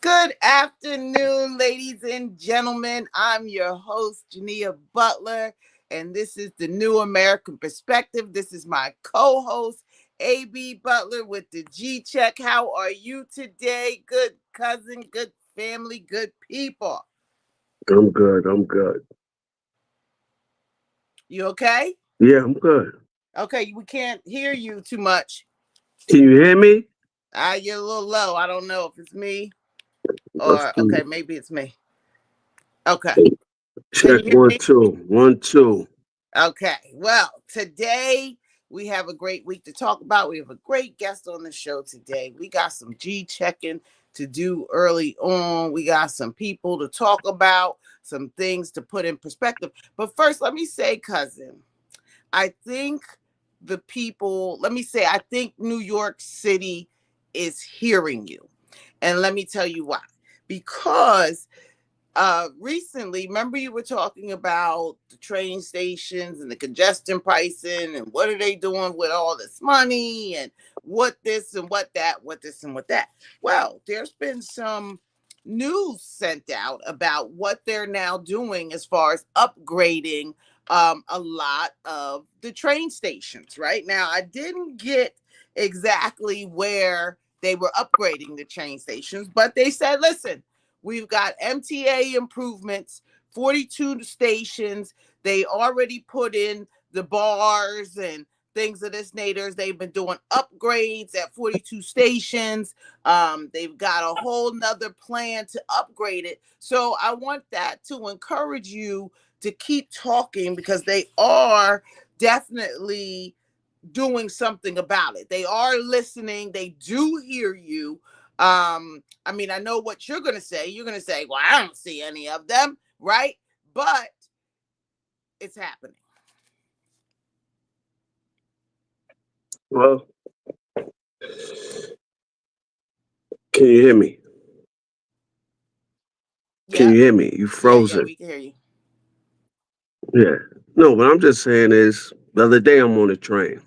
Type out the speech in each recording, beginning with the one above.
Good afternoon, ladies and gentlemen. I'm your host, Jania Butler, and this is the New American Perspective. This is my co-host, AB Butler with the G Check. How are you today? Good cousin, good family, good people. I'm good. I'm good. You okay? Yeah, I'm good. Okay, we can't hear you too much. Can you hear me? You're a little low. I don't know if it's me Let's or do okay, maybe it's me. Okay. it. Can Check you hear one, me? two. 1, 2. Okay, well, today we have a great week to talk about. We have a great guest on the show today. We got some G checking to do early on. We got some people to talk about, some things to put in perspective. But first, let me say, cousin, I think I think New York City is hearing you. And let me tell you why. Because recently, remember you were talking about the train stations and the congestion pricing and what are they doing with all this money and what this and what that, what this and what that. Well, there's been some news sent out about what they're now doing as far as upgrading a lot of the train stations. Right now, I didn't get exactly where they were upgrading the train stations, but they said, listen, we've got MTA improvements, 42 stations. They already put in the bars and things of this nature. They've been doing upgrades at 42 stations. They've got a whole nother plan to upgrade it. So I want that to encourage you to keep talking because they are definitely doing something about it. They are listening. They do hear you. I mean, I know what you're going to say. You're going to say, well, I don't see any of them, right? But it's happening. Well, can you hear me? Can Yep. you hear me? You Yeah, frozen. we can hear you. Yeah. No, what I'm just saying is the other day I'm on a train.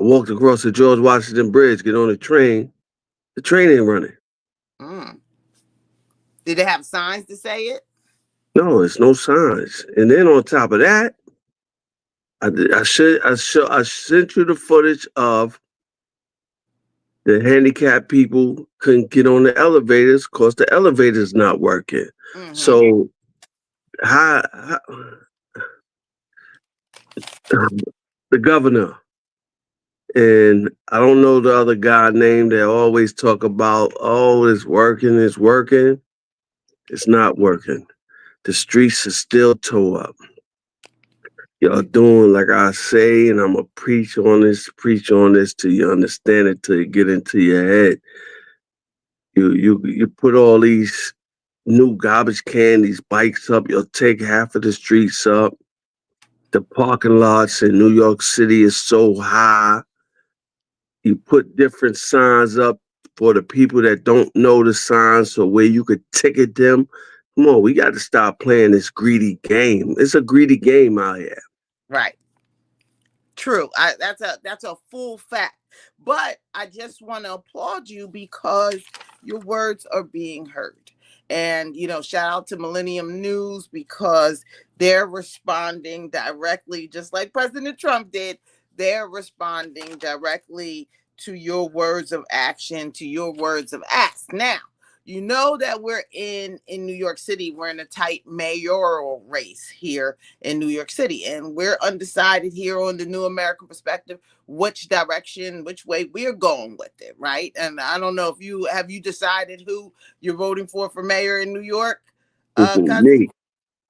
I walked across the George Washington Bridge, get on the train. The train ain't running. Mm. Did they have signs to say it? No, it's no signs. And then on top of that, I sent you the footage of the handicapped people couldn't get on the elevators because the elevator's not working. Mm-hmm. So how the governor and I don't know the other guy name. They always talk about, oh, it's working, it's working. It's not working. The streets are still tore up. Y'all doing like I say, and I'm gonna preach on this till you understand it, till you get into your head. You put all these new garbage can, these bikes up. You'll take half of the streets up. The parking lots in New York City is so high. You put different signs up for the people that don't know the signs, so where you could ticket them. Come on, we got to stop playing this greedy game. It's a greedy game out here. Right. True. That's a full fact. But I just want to applaud you because your words are being heard. And shout out to Millennium News because they're responding directly, just like President Trump did. They're responding directly to your words of action, to your words of ask. Now, you know that we're in New York City. We're in a tight mayoral race here in New York City. And we're undecided here on the New American Perspective which direction, which way we're going with it, right? And I don't know if you decided who you're voting for mayor in New York, cousin? Me.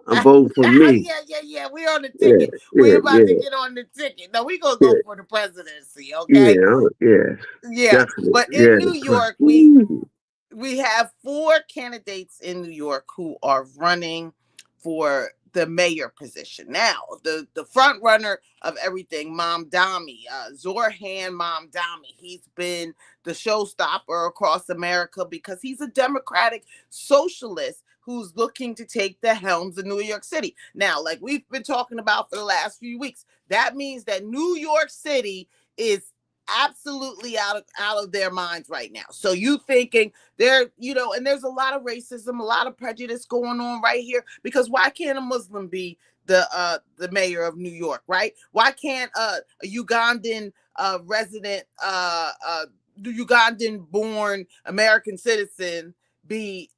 I'm voting for me. Yeah. We're on the Yeah, ticket. We're yeah, about to yeah, get on the ticket. No, we're gonna go yeah, for the presidency, okay? yeah. Yeah. Definitely. But in Yeah. New York, we Ooh. we have four candidates in New York who are running for the mayor position. Now, the front runner of everything, Mom Dami, Zorhan Mom Dami, he's been the showstopper across America because he's a Democratic socialist who's looking to take the helms of New York City. Now, like we've been talking about for the last few weeks, that means that New York City is absolutely out of their minds right now. So you thinking there, and there's a lot of racism, a lot of prejudice going on right here, because why can't a Muslim be the mayor of New York, right? Why can't a Ugandan resident the Ugandan born American citizen be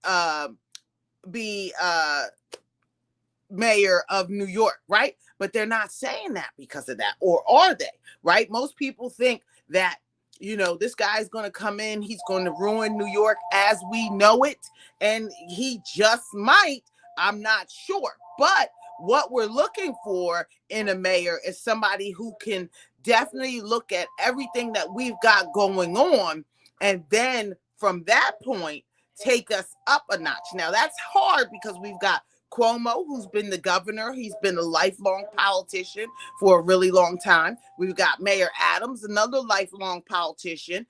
mayor of New York, right? But they're not saying that because of that, or are they? Right? Most people think that this guy's going to come in, he's going to ruin New York as we know it, and he just might. I'm not sure, but what we're looking for in a mayor is somebody who can definitely look at everything that we've got going on, and then from that point take us up a notch. Now that's hard because we've got Cuomo, who's been the governor. He's been a lifelong politician for a really long time. We've got Mayor Adams, another lifelong politician,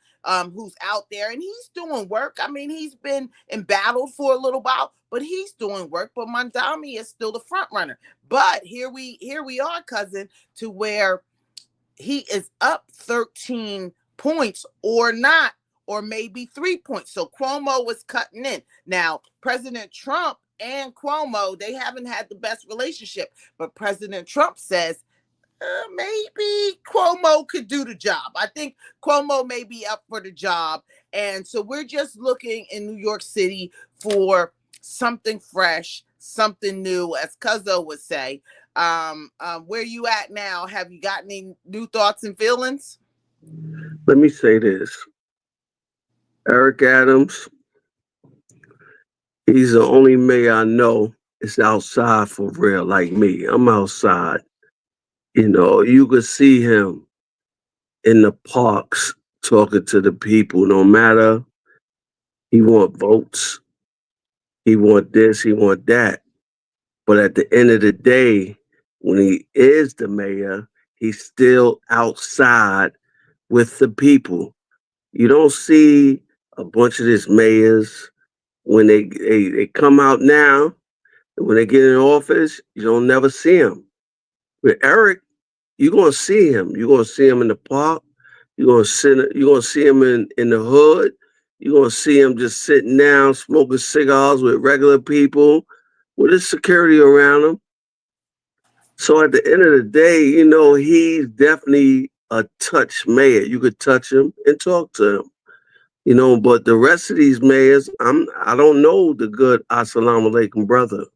who's out there, and he's doing work. I mean, he's been in battle for a little while, but he's doing work. But Mondami is still the front runner. But here we are, cousin, to where he is up 13 points or not, or maybe 3 points. So Cuomo was cutting in. Now, President Trump and Cuomo, they haven't had the best relationship, but President Trump says maybe Cuomo could do the job. I think Cuomo may be up for the job. And so we're just looking in New York City for something fresh, something new, as Cuzzo would say. Where you at now? Have you got any new thoughts and feelings? Let me say this. Eric Adams, he's the only mayor I know is outside for real, like me. I'm outside. You could see him in the parks talking to the people. No matter he want votes, he want this, he want that. But at the end of the day, when he is the mayor, he's still outside with the people. You don't see a bunch of these mayors when they come out now. When they get in office, you don't never see them. With Eric, you're gonna see him. You're gonna see him in the park. You're gonna see him in the hood. You're gonna see him just sitting down, smoking cigars with regular people, with his security around him. So at the end of the day, he's definitely a touch mayor. You could touch him and talk to him. But the rest of these mayors, I don't know the good Assalamu alaikum brother.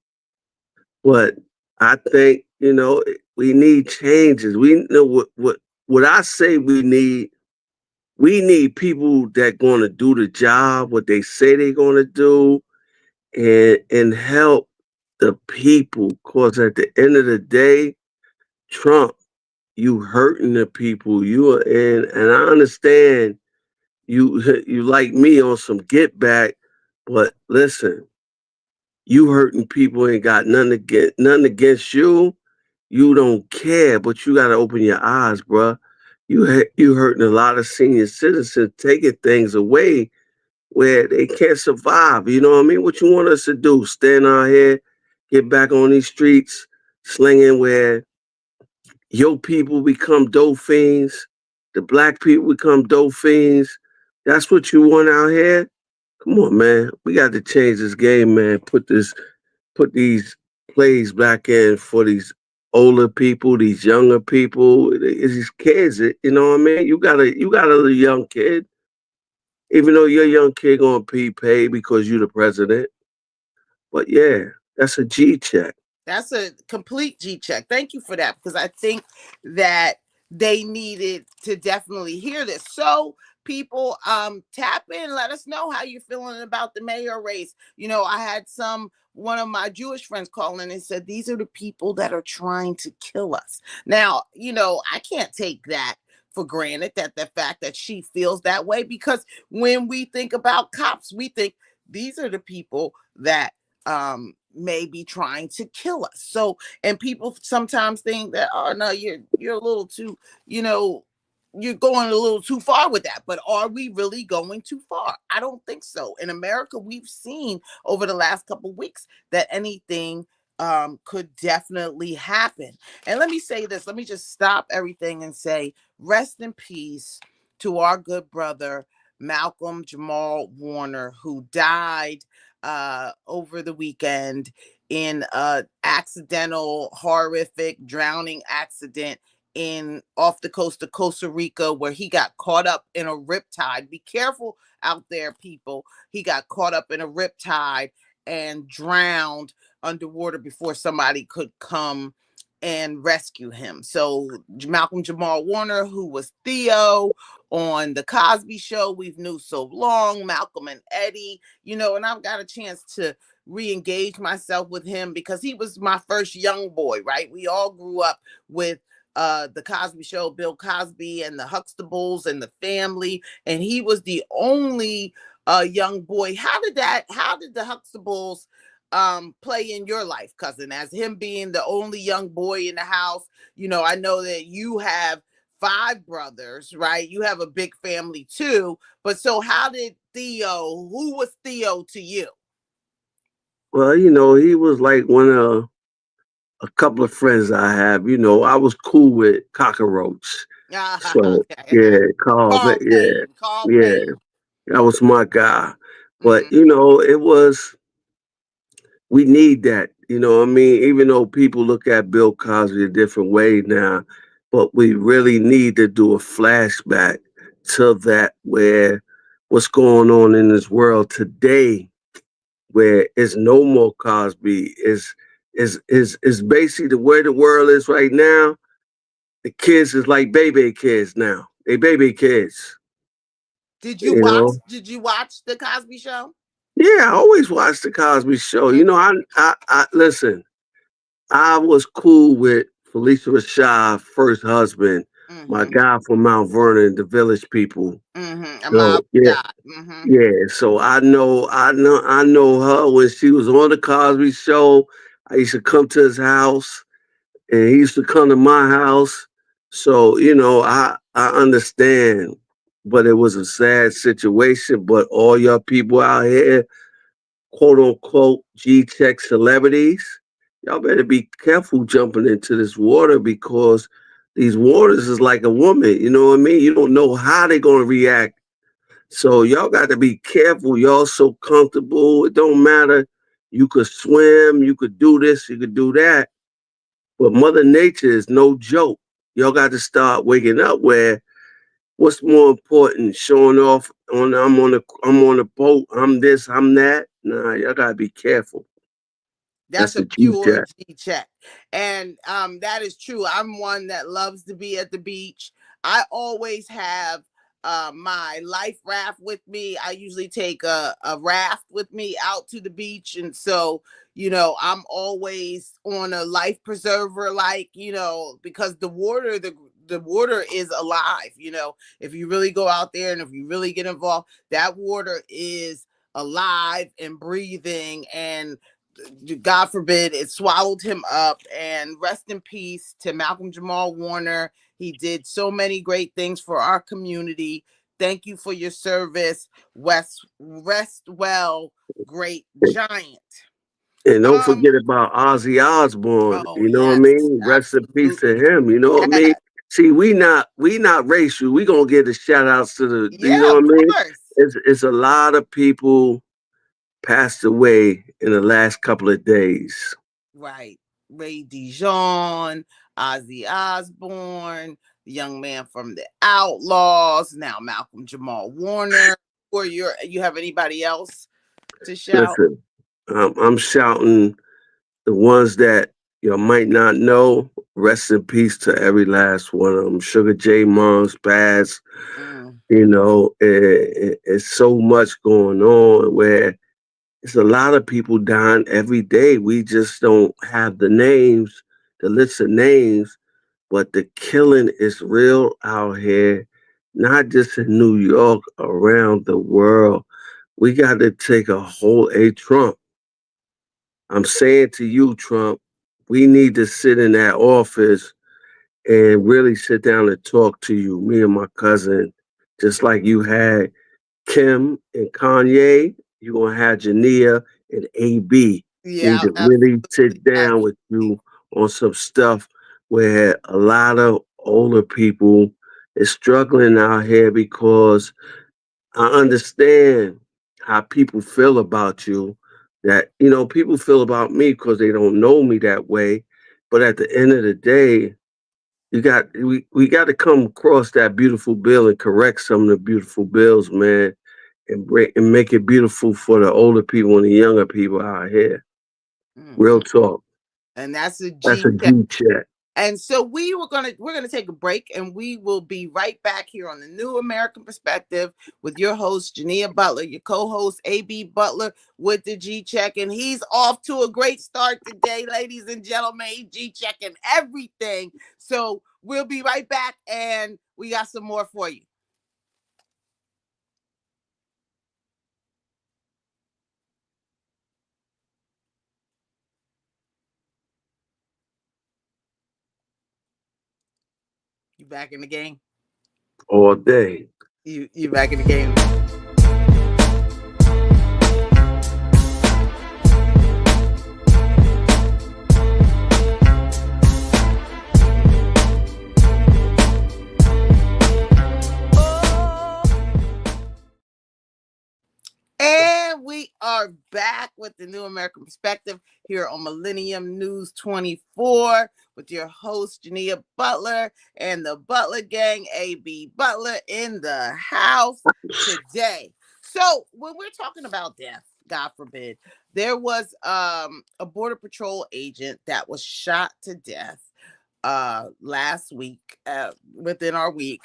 But I think, we need changes. We know what I say we need people that gonna do the job, what they say they're gonna do, and help the people. Cause at the end of the day, Trump, you hurting the people. You are in, and I understand you you like me on some get back, but listen, you hurting people ain't got nothing against you. You don't care, but you got to open your eyes, bruh. You hurting a lot of senior citizens, taking things away where they can't survive. You know what I mean? What you want us to do? Stand out here, get back on these streets, slinging where your people become dope fiends, the black people become dope fiends. That's what you want out here? Come on, man. We got to change this game, man. Put these plays back in for these older people, these younger people, these kids. You know what I mean? You got a young kid, even though your young kid gonna be paid because you the president. But yeah, that's a G check. That's a complete G check. Thank you for that, because I think that they needed to definitely hear this. So people, tap in, let us know how you're feeling about the mayor race. I had one of my Jewish friends call in and said these are the people that are trying to kill us. Now, I can't take that for granted, that the fact that she feels that way, because when we think about cops, we think these are the people that may be trying to kill us. So, and people sometimes think that, oh no, you're a little too, you're going a little too far with that. But are we really going too far? I don't think so. In America, we've seen over the last couple of weeks that anything could definitely happen. And let me say this, let me just stop everything and say rest in peace to our good brother Malcolm Jamal Warner, who died over the weekend in a accidental, horrific drowning accident in off the coast of Costa Rica, where he got caught up in a riptide. Be careful out there, people. He got caught up in a riptide and drowned underwater before somebody could come and rescue him. So Malcolm Jamal Warner, who was Theo on the Cosby Show, we've knew so long, Malcolm and Eddie, and I've got a chance to re-engage myself with him because he was my first young boy, right? We all grew up with the Cosby Show, Bill Cosby and the Huxtables and the family, and he was the only young boy. How did the Huxtables play in your life, cousin, as him being the only young boy in the house? I know that you have five brothers, right? You have a big family too. But so how did who was Theo to you? Well, he was like one of a couple of friends I have. I was cool with Cockroach. So Okay. yeah, Carl, Carl yeah, Payne. Carl yeah, Payne. that was my guy. But Mm-hmm. it was we need that. You know what I mean? Even though people look at Bill Cosby a different way now, but we really need to do a flashback to that where what's going on in this world today, where it's no more Cosby, is basically the way the world is right now. The kids is like baby kids now. They baby kids, Did you you watch? know. Did you watch the Cosby Show? Yeah, I always watch the Cosby Show. I listen. I was cool with Felicia Rashad, first husband, my Mm-hmm. guy from Mount Vernon, the Village People. Mm-hmm. So yeah, God. Mm-hmm. yeah. So I know her when she was on the Cosby Show. I used to come to his house, and he used to come to my house. So I understand, but it was a sad situation. But all your people out here, quote unquote, G check celebrities, y'all better be careful jumping into this water because these waters is like a woman. You know what I mean? You don't know how they're gonna react. So y'all got to be careful. Y'all so comfortable. It don't matter. You could swim, you could do this, you could do that. But Mother Nature is no joke. Y'all got to start waking up where what's more important? Showing off on I'm on a boat, I'm this, I'm that. Nah, y'all gotta be careful. That's That's a the G pure chat. G check. And that is true. I'm one that loves to be at the beach. I always have my life raft with me. I usually take a raft with me out to the beach. And so, I'm always on a life preserver, like, because the water is alive. If you really go out there and if you really get involved, that water is alive and breathing, and God forbid it swallowed him up. And rest in peace to Malcolm Jamal Warner. He did so many great things for our community. Thank you for your service. Rest well, great giant. And don't Um, forget about Ozzy Osbourne. oh You know what I yes, mean? Rest in peace to absolutely. him. You know what I mean? Yeah, See, we not racial. We gonna get the shout outs to the you know yeah, what of I mean? course. It's a lot of people passed away in the last couple of days. Right. Ray Dijon, Ozzy Osbourne, the young man from the Outlaws, now Malcolm Jamal Warner. Or you have anybody else to shout? Listen, I'm shouting the ones that you might not know. Rest in peace to every last one of them. Sugar J Mom's passed. Mm, It's so much going on where it's a lot of people dying every day. We just don't have the names, the list of names, but the killing is real out here, not just in New York, around the world. We got to take a whole Trump. I'm saying to you, Trump, we need to sit in that office and really sit down and talk to you, me and my cousin, just like you had Kim and Kanye. You're going to have Jania and AB need yeah, to really absolutely. sit down with Absolutely. you on some stuff where a lot of older people is struggling out here because I understand how people feel about you. That, people feel about me because they don't know me that way. But at the end of the day, we got to come across that beautiful bill and correct some of the beautiful bills, man, and make it beautiful for the older people and the younger people out here. Real Mhm. talk. And that's a That's G. a G check. And so we're gonna take a break, and we will be right back here on the New American Perspective with your host Jania Butler, your co-host AB Butler with the G Check, and he's off to a great start today, ladies and gentlemen. He's G checking everything. So we'll be right back, and we got some more for you. You back in the game? All day. You back in the game? And we are back with the New American Perspective here on Millennium News 24 with your host, Jania Butler, and the Butler Gang, AB Butler, in the house today. So, when we're talking about death, God forbid, there was a Border Patrol agent that was shot to death last week, within our week,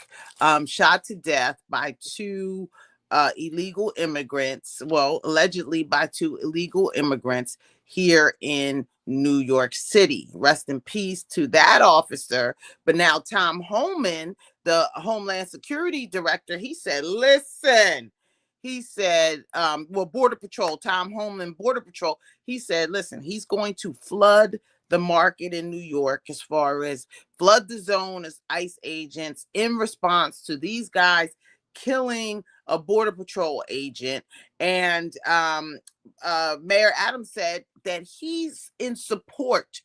shot to death by two illegal immigrants, well, allegedly by two illegal immigrants here in New York City. Rest in peace to that officer. But now Tom Homan, the Homeland Security Director, he said, listen, he said, well, Border Patrol, Tom Homan, Border Patrol, he said, listen, he's going to flood the market in New York as far as flood the zone as ICE agents in response to these guys killing a Border Patrol agent. And Mayor Adams said that he's in support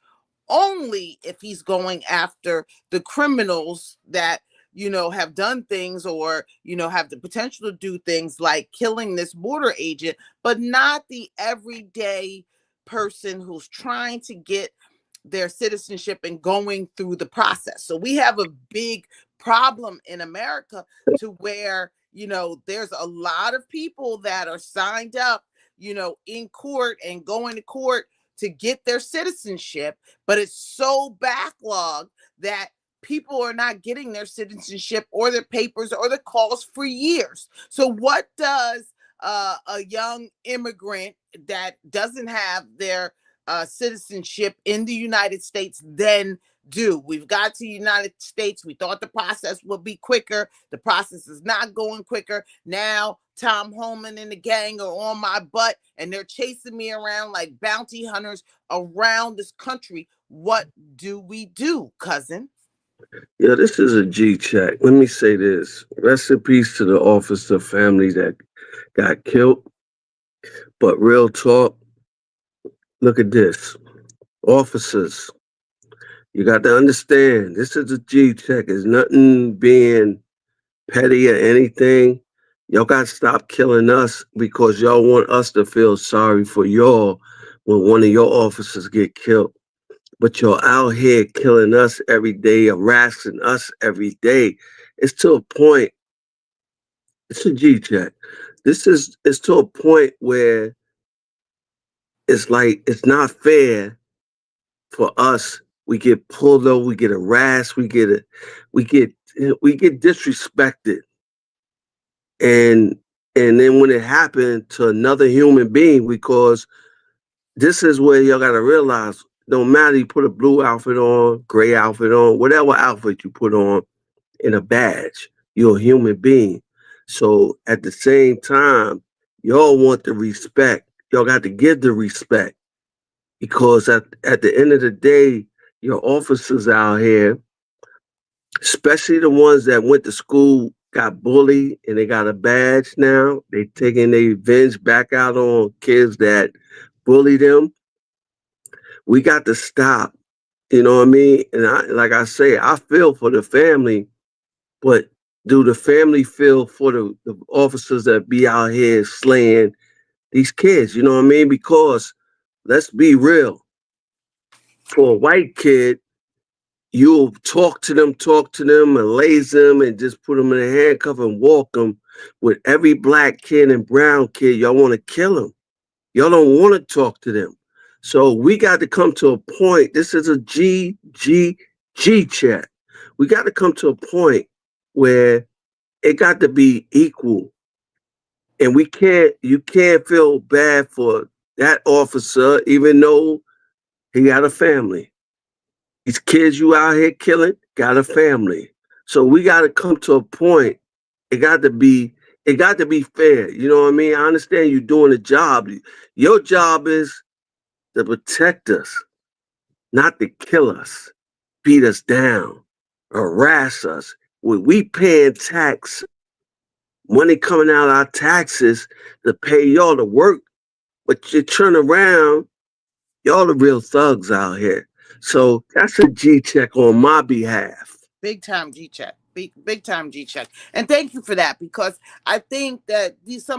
only if he's going after the criminals that have done things or have the potential to do things like killing this border agent, but not the everyday person who's trying to get their citizenship and going through the process. So we have a big problem in America to where, there's a lot of people that are signed up, in court and going to court to get their citizenship, but it's so backlogged that people are not getting their citizenship or their papers or the calls for years. So what does a young immigrant that doesn't have their citizenship in the United States then do? We've got to the United States. We thought the process would be quicker. The process is not going quicker. Now, Tom Homan and the gang are on my butt and they're chasing me around like bounty hunters around this country. What do we do, cousin? Yeah, this is a G check. Let me say this. Rest in peace to the officer family that got killed. But real talk, look at this. Officers, you got to understand this is a G check. It's nothing being petty or anything. Y'all got to stop killing us because y'all want us to feel sorry for y'all when one of your officers get killed. But you're out here killing us every day, harassing us every day. It's to a point. It's a G check. It's to a point where it's like it's not fair for us. We get pulled over, we get harassed, we get we get disrespected, and and then when it happened to another human being, because this is where y'all gotta realize, no matter you put a blue outfit on, gray outfit on, whatever outfit you put on in a badge, you're a human being. So at the same time, y'all want the respect. Y'all got to give the respect because at the end of the day, your officers out here, especially the ones that went to school, got bullied and they got a badge now. They taking their revenge back out on kids that bully them. We got to stop. You know what I mean? And like I say, I feel for the family, but do the family feel for the officers that be out here slaying these kids? You know what I mean? Because let's be real, for a white kid, you'll talk to them, and laze them, and just put them in a handcuff and walk them. With every black kid and brown kid, y'all want to kill them. Y'all don't want to talk to them. So we got to come to a point. This is a G chat. We got to come to a point where it got to be equal, and you can't feel bad for that officer, even though he got a family. These kids you out here killing got a family. So we got to come to a point. It got to be it got to be fair. You know what I mean? I understand you doing a job. Your job is to protect us, not to kill us, beat us down, harass us. When we paying tax, money coming out of our taxes to pay y'all to work, but you turn around, y'all the real thugs out here. So that's a G check on my behalf. Big time G check. Big time G check. And thank you for that, because I think that these are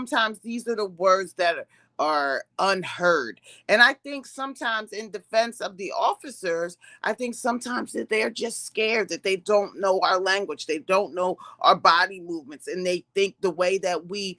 the words that are unheard. And I think sometimes, in defense of the officers, I think sometimes that they're just scared, that they don't know our language, they don't know our body movements, and they think the way that we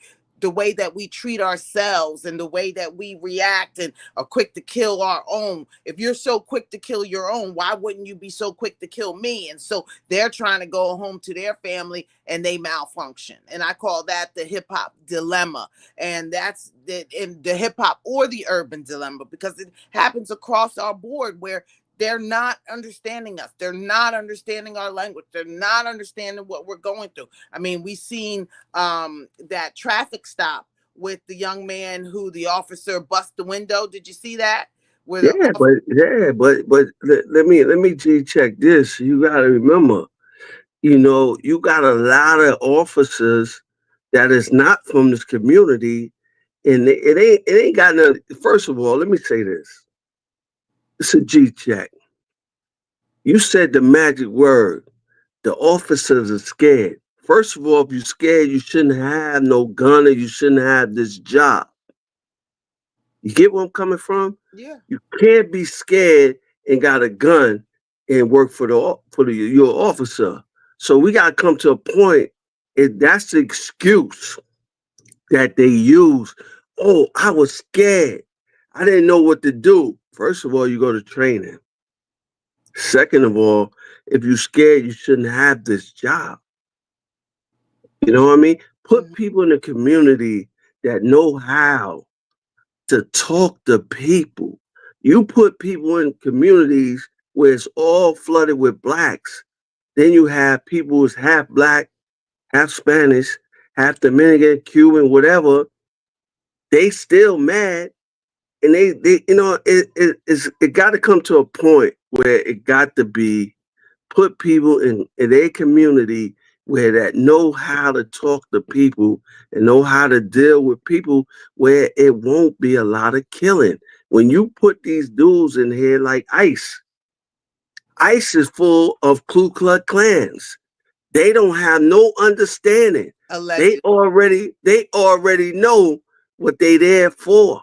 treat ourselves and the way that we react and are quick to kill our own. If you're so quick to kill your own, why wouldn't you be so quick to kill me? And so they're trying to go home to their family and they malfunction. And I call that the hip hop dilemma. And that's in the hip hop or the urban dilemma, because it happens across our board where they're not understanding us. They're not understanding our language. They're not understanding what we're going through. I mean, we've seen that traffic stop with the young man who the officer bust the window. Did you see that? Where the But let me G check this. You gotta remember, you got a lot of officers that is not from this community, and it ain't got no. First of all, let me say this. It's a G check. You said the magic word. The officers are scared. First of all, if you're scared, you shouldn't have no gun, or you shouldn't have this job. You get where I'm coming from? yeah. You can't be scared and got a gun and work for your officer. So we got to come to a point. That's the excuse that they use. Oh, I was scared. I didn't know what to do. First of all, you go to training. Second of all, if you're scared, you shouldn't have this job. You know what I mean? Put Mhm. people in the community that know how to talk to people. You put people in communities where it's all flooded with blacks. Then you have people who's half black, half Spanish, half Dominican, Cuban, whatever. They still mad, and they it got to come to a point where it got to be put people in their community where that know how to talk to people and know how to deal with people where it won't be a lot of killing. When you put these dudes in here like ICE is full of Ku Klux Klans. They don't have no understanding. Alleged. They already know what they there for.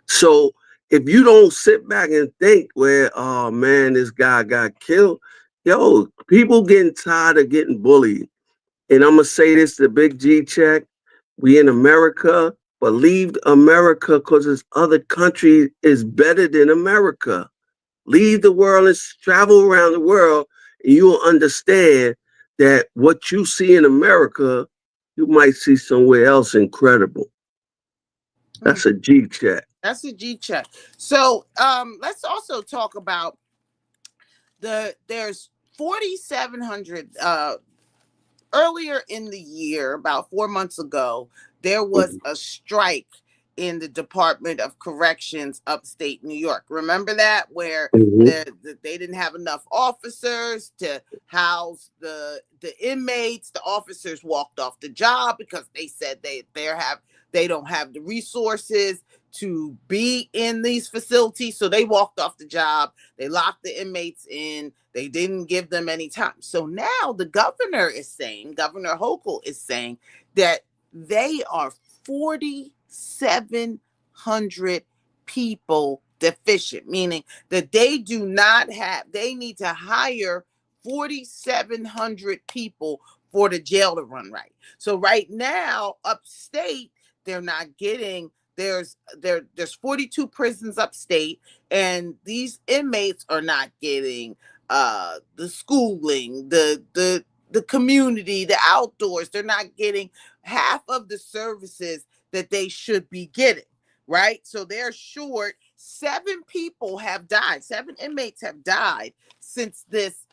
So if you don't sit back and think, well, oh man, this guy got killed, yo, people getting tired of getting bullied. And I'm gonna say this to Big G check. We in America, but leave America because this other country is better than America. Leave the world and travel around the world, and you'll understand that what you see in America, you might see somewhere else incredible. Mm, That's a G check. that's a G check. So let's also talk about there's 4,700 earlier in the year, about 4 months ago, there was a strike in the Department of Corrections upstate New York. Remember that? Where Mhm. they didn't have enough officers to house the inmates. The officers walked off the job because they said they don't have the resources to be in these facilities. So they walked off the job. They locked the inmates in. They didn't give them any time. So now the governor is saying, Governor Hochul is saying that they are 4,700 people deficient, meaning that they do not have, they need to hire 4,700 people for the jail to run right. So right now, upstate, they're not getting, there's 42 prisons upstate, and these inmates are not getting the schooling, the community, the outdoors. They're not getting half of the services that they should be getting, right? So they're short. 7 people have died. 7 inmates have died since this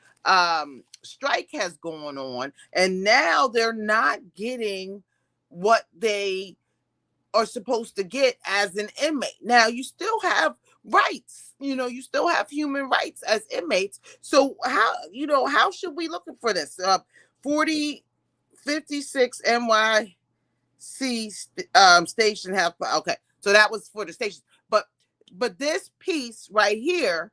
strike has gone on, and now they're not getting what they are supposed to get as an inmate. Now you still have rights, you still have human rights as inmates. So how should we looking for this? 4056 NYC station have, okay, so that was for the stations, but this piece right here,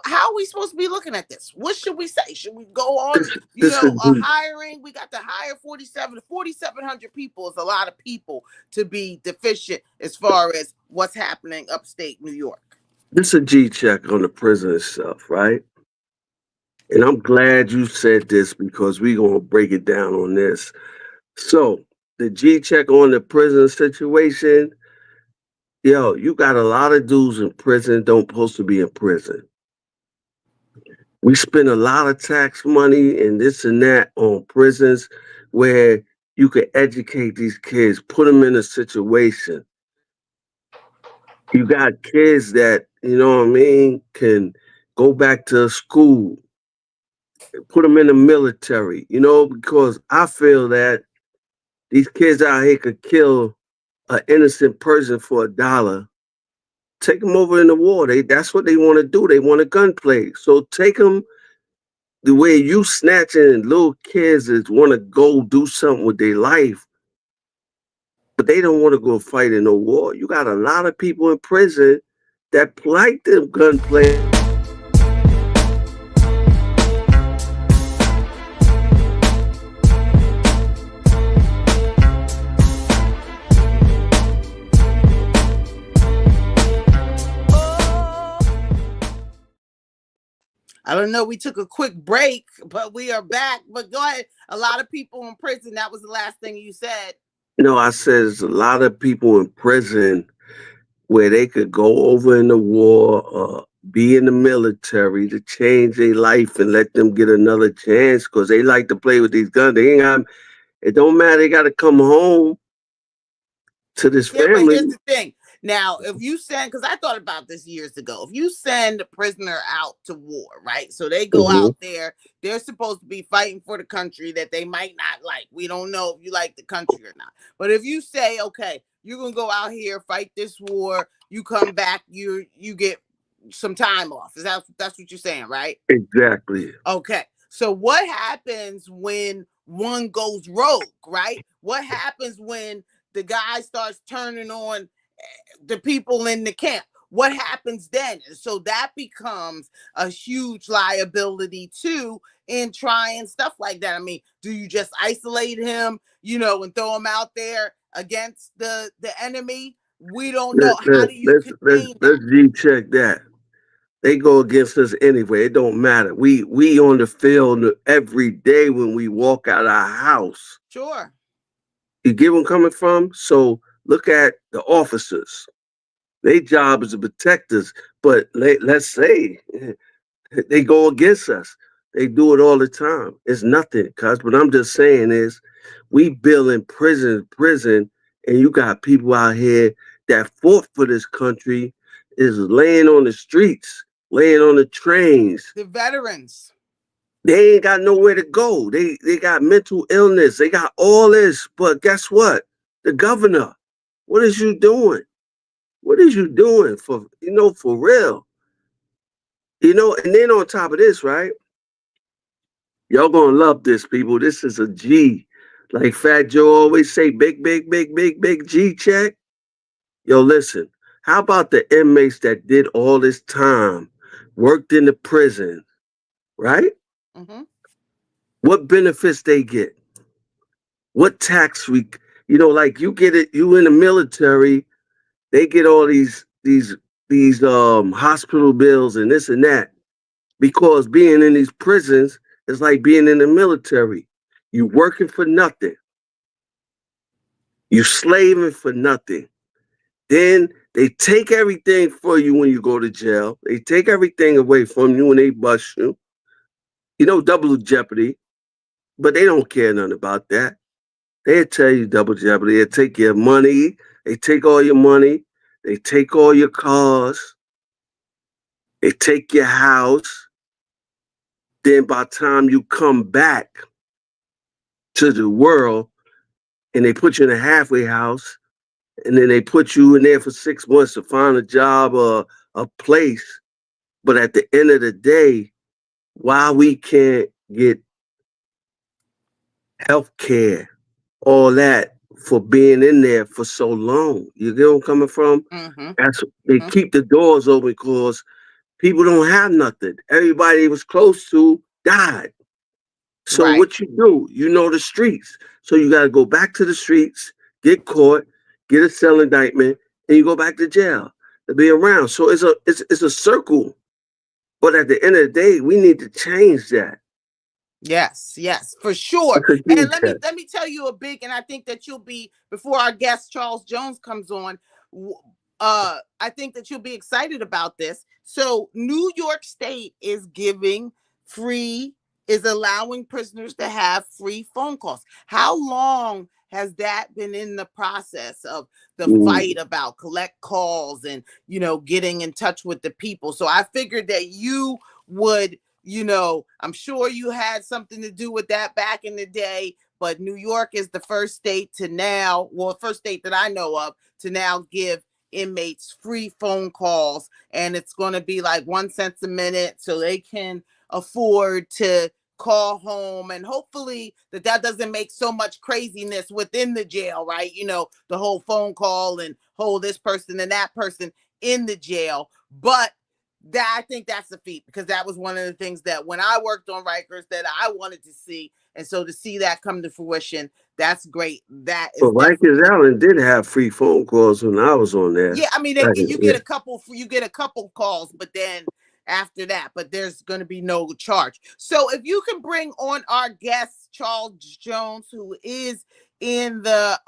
how are we supposed to be looking at this? What should we say? Should we go on, hiring? We got to hire 4,700 people is a lot of people to be deficient as far as what's happening upstate New York. This is a G check on the prison itself, right? And I'm glad you said this because we're going to break it down on this. So, the G check on the prison situation, yo, you got a lot of dudes in prison don't supposed to be in prison. We spend a lot of tax money and this and that on prisons where you could educate these kids, put them in a situation. You got kids that, can go back to school, put them in the military, because I feel that these kids out here could kill an innocent person for $1. Take them over in the war. That's what they want to do. They want a gunplay. So take them the way you snatching little kids that want to go do something with their life, but they don't want to go fight in no war. You got a lot of people in prison that like them gunplay. I don't know. We took a quick break, but we are back. But go ahead. A lot of people in prison. That was the last thing you said. No, I said there's a lot of people in prison where they could go over in the war or be in the military to change their life and let them get another chance because they like to play with these guns. It don't matter. They got to come home to this family. But here's the thing. Now, if you send, because I thought about this years ago, if you send a prisoner out to war, right? So they go out there, they're supposed to be fighting for the country that they might not like. We don't know if you like the country or not. But if you say, okay, you're going to go out here, fight this war, you come back, you get some time off. That's what you're saying, right? Exactly. Okay. So what happens when one goes rogue, right? What happens when the guy starts turning on the people in the camp? What happens then? So that becomes a huge liability too in trying stuff like that. I mean, do you just isolate him, and throw him out there against the enemy? We don't know. How do you contain that? Let's G-check that. They go against us anyway. It don't matter. We on the field every day when we walk out our house. Sure. You get where I'm coming from? So look at the officers. Their job is to protect us. But let's say they go against us. They do it all the time. It's nothing, cuz. What I'm just saying is we building prison, and you got people out here that fought for this country is laying on the streets, laying on the trains. The veterans. They ain't got nowhere to go. They got mental illness. They got all this. But guess what? The governor, what is you doing? What is you doing for real? And then on top of this, right? Y'all gonna love this, people. This is a G. Like Fat Joe always say, big G check. Yo, listen, how about the inmates that did all this time, worked in the prison, right? Mm-hmm. What benefits they get? What tax we, like you get it, you in the military, they get all these hospital bills and this and that because being in these prisons is like being in the military. You working for nothing. You slaving for nothing. Then they take everything for you when you go to jail. They take everything away from you when they bust you. Double jeopardy, but they don't care nothing about that. They'll tell you double jeopardy. They take your money. They take all your money. They take all your cars. They take your house. Then by the time you come back to the world and they put you in a halfway house and then they put you in there for 6 months to find a job or a place. But at the end of the day, why we can't get health care, all that for being in there for so long. You get where I'm coming from? Mm-hmm. That's they Mm-hmm. keep the doors open because people don't have nothing. Everybody they was close to died. So Right. what you do? You know the streets. So you gotta go back to the streets, get caught, get a cell indictment, and you go back to jail to be around. So it's a circle. But at the end of the day, we need to change that. Yes, yes, for sure. It's a And huge let check. me tell you a big, and I think that you'll be before our guest Charles Jones comes on. I think that you'll be excited about this. So, New York State is giving free, is allowing prisoners to have free phone calls. How long has that been in the process of the fight Mm. about collect calls and getting in touch with the people? So I figured that you would, I'm sure you had something to do with that back in the day, but New York is the first state to now, well, first state that I know of to now give inmates free phone calls. And it's going to be like 1 cent a minute so they can afford to call home, and hopefully that doesn't make so much craziness within the jail, right? The whole phone call and hold this person and that person in the jail. But that, I think that's a feat, because that was one of the things that when I worked on Rikers that I wanted to see. And so to see that come to fruition, that's great. That is But Rikers definitely, Island did have free phone calls when I was on there. yeah. I mean, you Yeah. get a couple calls, but then after that, but there's going to be no charge. So if you can bring on our guest Charles Jones, who is in the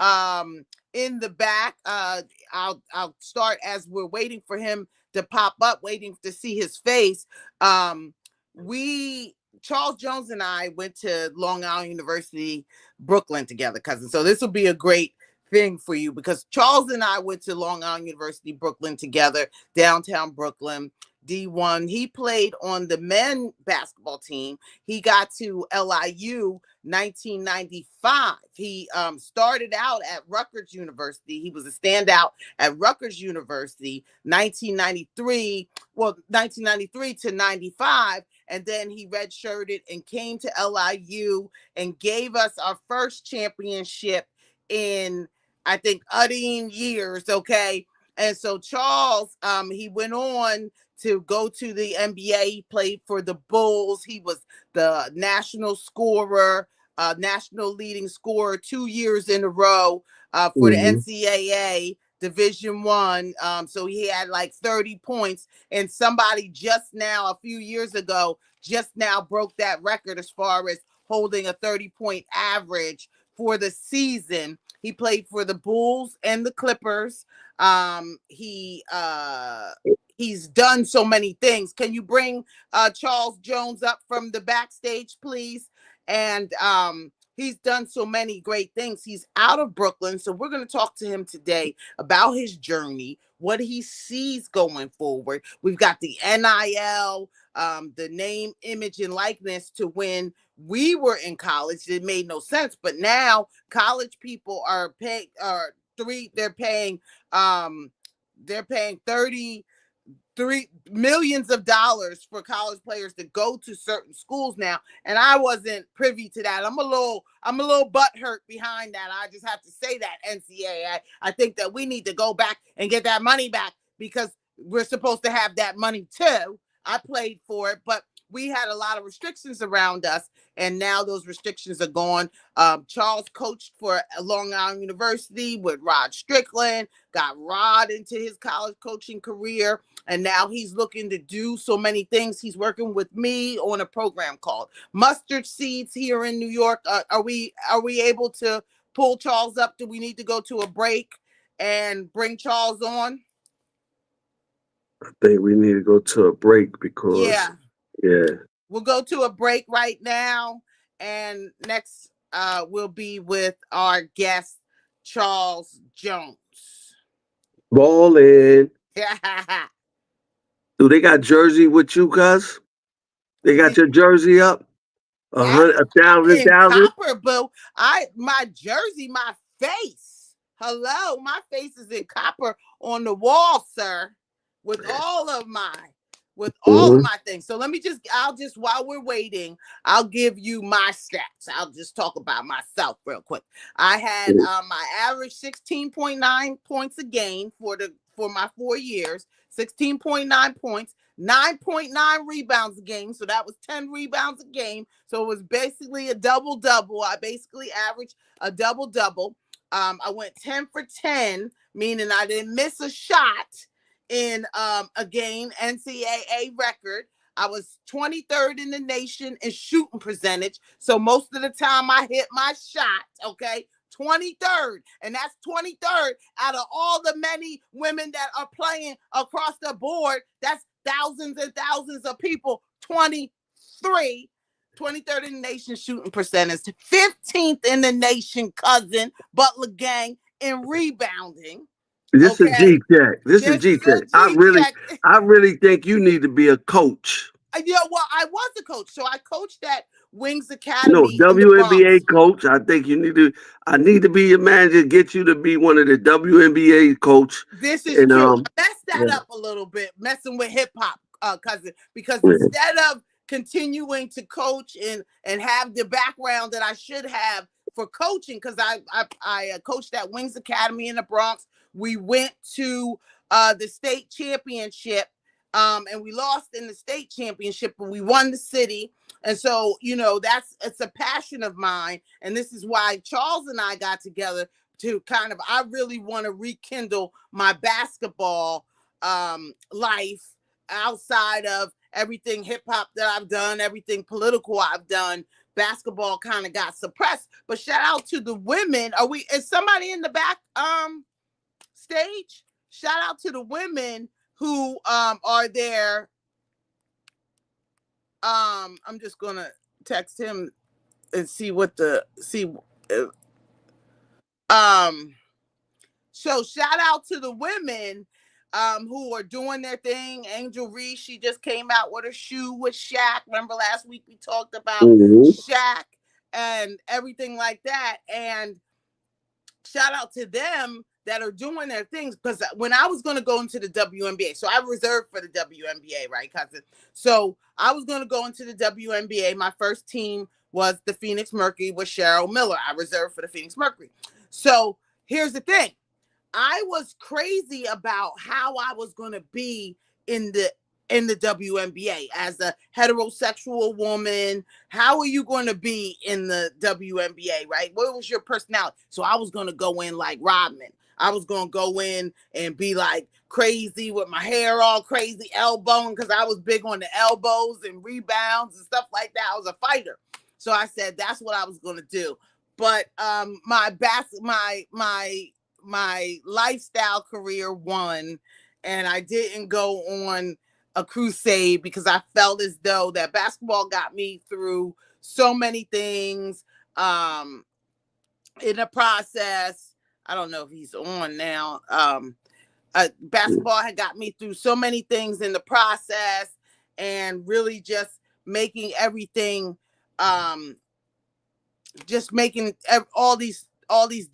back. I'll start as we're waiting for him to pop up, waiting to see his face. Um, we Charles Jones and I went to Long Island University, Brooklyn together, cousin. So this will be a great thing for you, because Charles and I went to Long Island University, Brooklyn together, downtown Brooklyn. D1. He played on the men basketball team. He got to LIU 1995. He started out at Rutgers University. He was a standout at Rutgers University 1993 to 95. And then he redshirted and came to LIU and gave us our first championship in, I think, years. Okay. And so Charles, he went on to go to the NBA. He played for the Bulls. He was the national scorer, national leading scorer 2 years in a row for the Mm-hmm. NCAA Division One. So he had like 30 points. And somebody just now, a few years ago, just now broke that record as far as holding a 30-point average for the season. He played for the Bulls and the Clippers. He's done so many things. Can you bring Charles Jones up from the backstage, please? And he's done so many great things. He's out of Brooklyn, so we're going to talk to him today about his journey, what he sees going forward. We've got the NIL, the name, image, and likeness to when we were in college. It made no sense, but now college people are paying they're paying 30 millions of dollars for college players to go to certain schools now, and I wasn't privy to that. I'm a little butthurt behind that. I just have to say that, NCAA. I think that we need to go back and get that money back, because we're supposed to have that money too. I played for it, but we had a lot of restrictions around us, and now those restrictions are gone. Charles coached for Long Island University with Rod Strickland, got Rod into his college coaching career, and now he's looking to do so many things. He's working with me on a program called Mustard Seeds here in New York. Are we able to pull Charles up? Do we need to go to a break and bring Charles on? I think we need to go to a break because, yeah. We'll go to a break right now, and next we'll be with our guest, Charles Jones. Ballin'. Do they got jersey with you, cuz? They got your jersey up? I'm 1,000. copper, boo. My jersey, my face. Hello, my face is in copper on the wall, sir, with all of my things. So I'll just while we're waiting, I'll give you my stats. I'll just talk about myself real quick. I had my average 16.9 points a game for my 4 years, 16.9 points. 9.9 rebounds a game. So that was 10 rebounds a game. So it was basically a double-double. I basically averaged a double-double. I went 10 for 10, meaning I didn't miss a shot in a game, NCAA record. I was 23rd in the nation in shooting percentage. So most of the time I hit my shot, okay? 23rd, and that's 23rd out of all the many women that are playing across the board. That's thousands and thousands of people. 23rd in the nation shooting percentage, 15th in the nation, cousin Butler Gang, in rebounding. This is G check. This is G check. I really think you need to be a coach. Yeah, well, I was a coach, so I coached at Wings Academy. No, WNBA coach. I think you need to. I need to be your manager. Get you to be one of the WNBA coach. This is true. I messed that up a little bit, messing with hip hop, cousin, because instead of continuing to coach and have the background that I should have for coaching, because I coached at Wings Academy in the Bronx. We went to the state championship. And we lost in the state championship, but we won the city. And so, it's a passion of mine. And this is why Charles and I got together to I really want to rekindle my basketball life outside of everything hip hop that I've done, everything political I've done. Basketball kind of got suppressed. But shout out to the women. Is somebody in the back stage? Shout out to the women who are there. I'm just gonna text him and see so shout out to the women who are doing their thing. Angel Reese, she just came out with a shoe with Shaq. Remember last week we talked about Shaq and everything like that. And shout out to them that are doing their things, because when I was going to go into the WNBA, so I reserved for the WNBA, right, cousin? So I was going to go into the WNBA. My first team was the Phoenix Mercury with Cheryl Miller. I reserved for the Phoenix Mercury. So here's the thing. I was crazy about how I was going to be in the WNBA as a heterosexual woman. How are you going to be in the WNBA, right? What was your personality? So I was going to go in like Rodman. I was going to go in and be like crazy with my hair all crazy, elbowing, because I was big on the elbows and rebounds and stuff like that. I was a fighter. So I said that's what I was going to do. But my lifestyle career won, and I didn't go on a crusade because I felt as though that basketball got me through so many things in the process. I don't know if he's on now. Basketball had got me through so many things in the process, and really just making everything, just making all these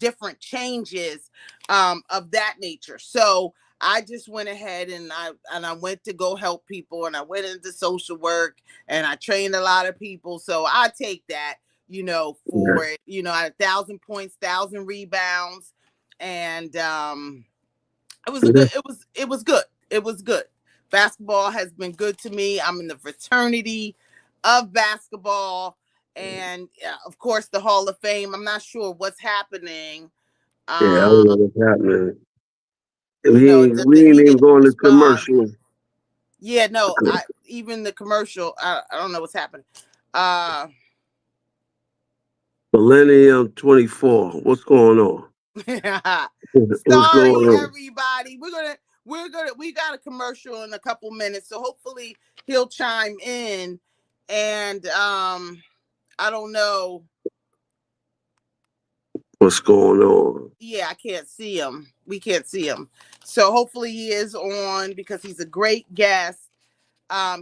different changes of that nature. So I just went ahead and I went to go help people, and I went into social work, and I trained a lot of people. So I take that, Yeah. for it. I had 1,000 points, 1,000 rebounds, and it was a Yeah. good. It was good. It was good. Basketball has been good to me. I'm in the fraternity of basketball, and of course the Hall of Fame. I'm not sure what's happening. Yeah, I don't know Um, what's happening. We he ain't even didn't going to respond. commercial. Yeah, no, I even the commercial. I don't know what's happening. Uh, Millennium 24. What's going on? What's sorry, going on? everybody. We got a commercial in a couple minutes, so hopefully he'll chime in. And I don't know. What's going on? Yeah, I can't see him. We can't see him. So hopefully he is on because he's a great guest.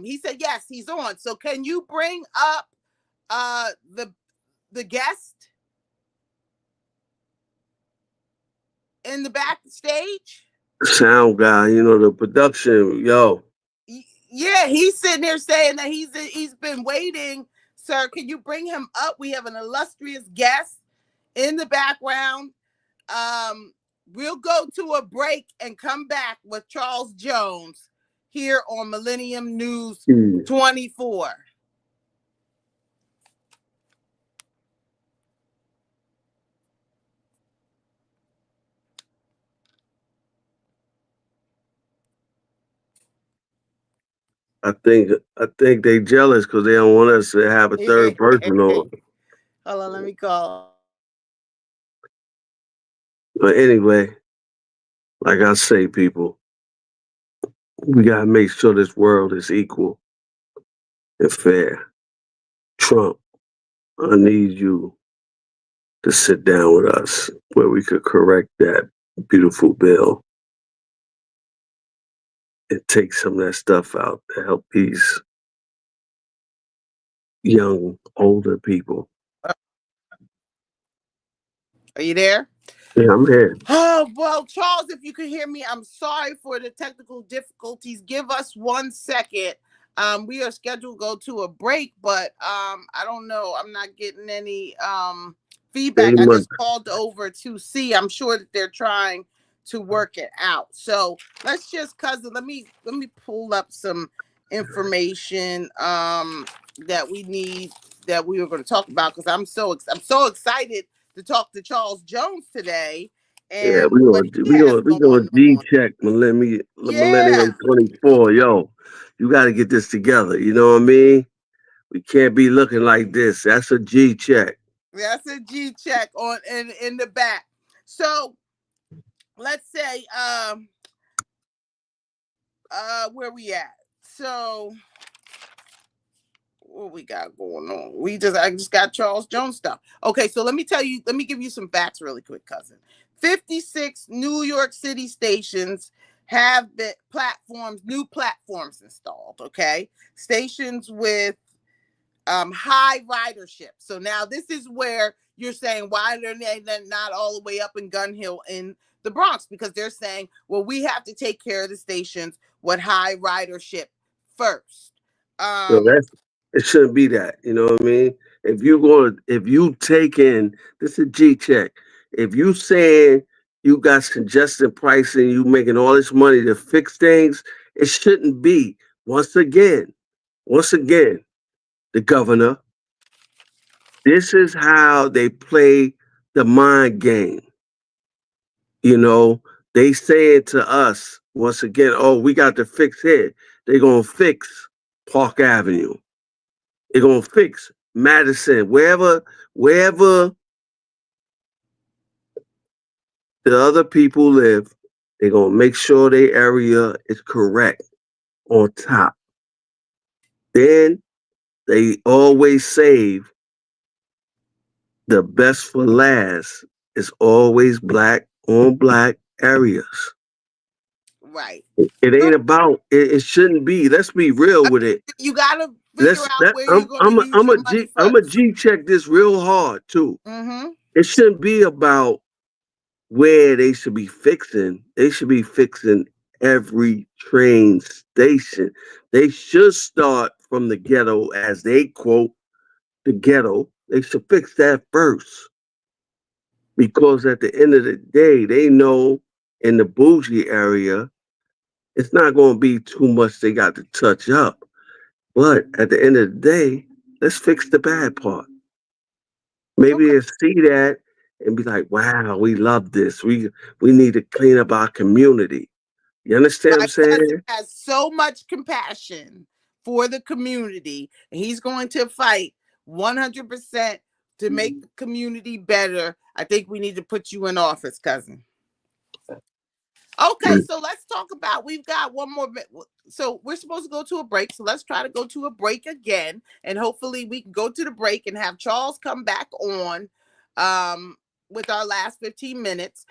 He said yes, he's on. So can you bring up the guest in the backstage? Sound guy, the production, yo. Yeah, he's sitting there saying that he's been waiting. Sir, can you bring him up? We have an illustrious guest in the background. Um, we'll go to a break and come back with Charles Jones here on Millennium News Hmm. 24. I think they jealous because they don't want us to have a third person on. Hold on, let me call. But anyway, like I say, people, we gotta make sure this world is equal and fair. Trump, I need you to sit down with us where we could correct that beautiful bill and take some of that stuff out to help these young, older people. Are you there? Yeah, I'm here. Oh, well, Charles, if you can hear me, I'm sorry for the technical difficulties. Give us 1 second. We are scheduled to go to a break, but I don't know. I'm not getting any feedback. Pretty I much. just called over to see. I'm sure that they're trying to work it out. So let's just, cousin, let me pull up some information that we need, that we were going to talk about, because I'm so excited to talk to Charles Jones today Yeah, and what he has we going gonna G on. check Yeah, Millennium 24. Yo, you got to get this together. You know what I mean? We can't be looking like this. That's a G check. that's a G check on in the back. So let's say where we at? So what we got going on? I just got Charles Jones stuff. Okay, so let me give you some facts really quick, cousin. 56 New York City stations have the new platforms installed. Okay, stations with high ridership. So now this is where you're saying, why are they not all the way up in Gun Hill in the Bronx? Because they're saying, well, we have to take care of the stations with high ridership first. So Um, that's it shouldn't be that. You know what I mean? If you take in this is a G check. If you saying you got suggested pricing, you making all this money to fix things, it shouldn't be. Once again, the governor. This is how they play the mind game. You know, they say it to us once again, oh, we got to fix it. They're gonna fix Park Avenue. They're gonna fix Madison, wherever the other people live, they're gonna make sure their area is correct on top. Then they always save the best for last is always black on black areas. right. It Good. ain't about it shouldn't be. Let's be real with it. You got to figure Let's out that where you're going to use I'm your a money first. G check this real hard too. Mm-hmm. It shouldn't be about where they should be fixing. They should be fixing every train station. They should start from the ghetto, as they quote the ghetto. They should fix that first. Because at the end of the day, they know in the bougie area, it's not going to be too much they got to touch up. But at the end of the day, let's fix the bad part. Maybe Okay. they'll see that and be like, wow, we love this. We need to clean up our community. You understand what I'm My cousin saying? has so much compassion for the community, and he's going to fight 100% to make the community better. I think we need to put you in office, cousin. Okay, Mm. so let's talk about. We've got one more. So we're supposed to go to a break. So let's try to go to a break again, and hopefully we can go to the break and have Charles come back on, um, with our last 15 minutes.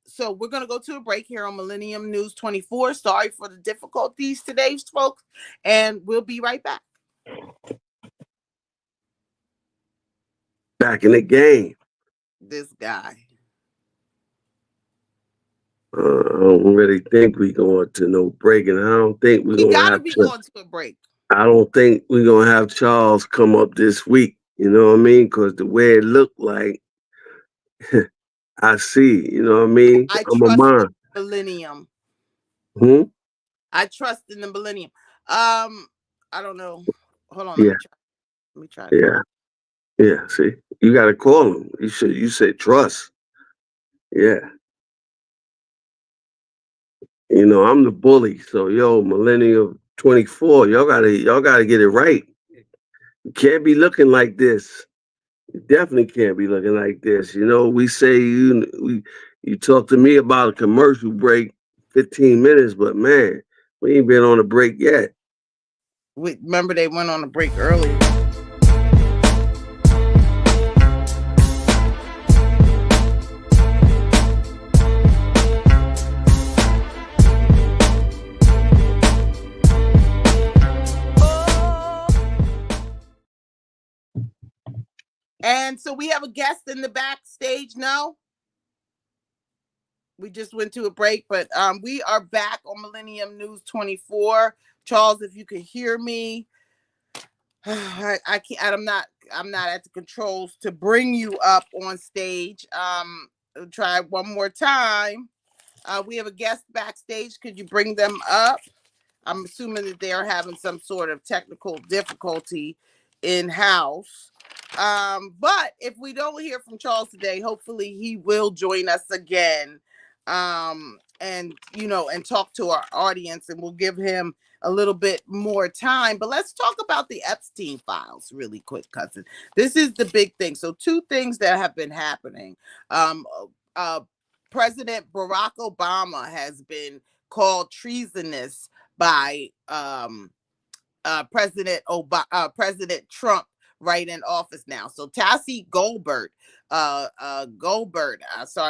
So we're gonna go to a break here on Millennium News 24. Sorry for the difficulties today, folks, and we'll be right back. Back in the game. This guy. I don't really think we're going to no break, and I don't think we're We going to gotta have be to. going to a break. I don't think we're going to have Charles come up this week. You know what I mean? Because the way it looked like, I see. You know what I mean? I I'm a trust the mind. millennium. Hmm? I trust in the millennium. I don't know. Hold on, let Yeah, me try. Let me try to yeah, call. yeah. See, you got to call him. You should. You said trust. Yeah. You know, I'm the bully. So, yo, Millennium 24, y'all gotta get it right. You can't be looking like this. You definitely can't be looking like this. You know, you talk to me about a commercial break, 15 minutes, but man, we ain't been on a break yet. Remember they went on a break earlier. And so we have a guest in the backstage now. We just went to a break, but we are back on Millennium News 24. Charles, if you can hear me, I can't. I'm not at the controls to bring you up on stage. Try one more time. We have a guest backstage. Could you bring them up? I'm assuming that they are having some sort of technical difficulty in house. But if we don't hear from Charles today, hopefully he will join us again. And and talk to our audience, and we'll give him a little bit more time. But let's talk about the Epstein files really quick, cousin. This is the big thing. So two things that have been happening. Um, uh, President Barack Obama has been called treasonous by President Trump right in office now. So Tassie Goldberg, sorry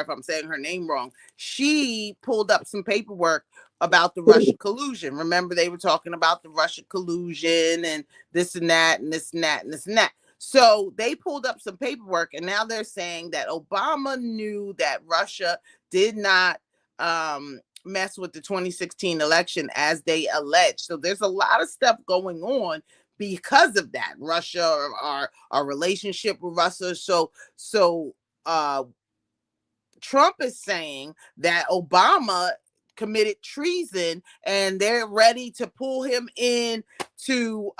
if I'm saying her name wrong. She pulled up some paperwork about the Russia collusion. Remember, they were talking about the Russia collusion and this and that and this and that and this and that. So they pulled up some paperwork, and now they're saying that Obama knew that Russia did not mess with the 2016 election as they allege. So there's a lot of stuff going on because of that. Russia, or our relationship with Russia. So Trump is saying that Obama committed treason, and they're ready to pull him in to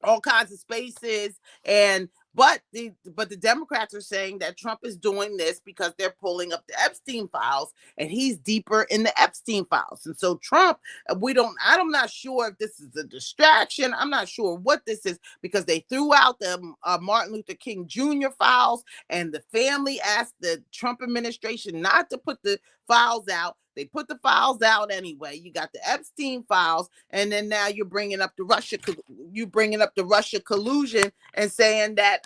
all kinds of spaces. And but the Democrats are saying that Trump is doing this because they're pulling up the Epstein files, and he's deeper in the Epstein files. And so Trump, I'm not sure if this is a distraction. I'm not sure what this is, because they threw out the Martin Luther King Jr. files, and the family asked the Trump administration not to put the files out. They put the files out anyway. You got the Epstein files, and then now you're bringing up the Russia collusion and saying that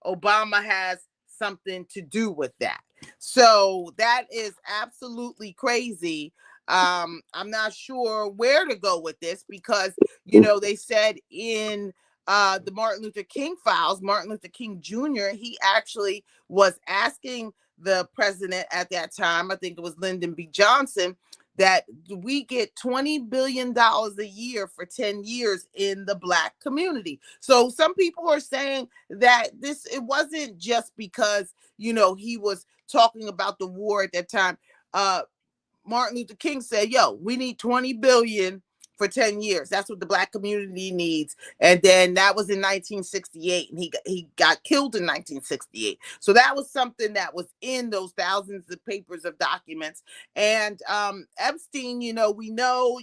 Obama has something to do with that. So that is absolutely crazy. I'm not sure where to go with this, because they said in the Martin Luther King files, Martin Luther King Jr., he actually was asking the president at that time, I think it was Lyndon B. Johnson, that we get $20 billion a year for 10 years in the Black community. So some people are saying that it wasn't just because, he was talking about the war at that time. Martin Luther King said, "Yo, we need 20 billion for 10 years. That's what the Black community needs." And then that was in 1968, and he got killed in 1968. So that was something that was in those thousands of papers of documents. And Epstein, we know,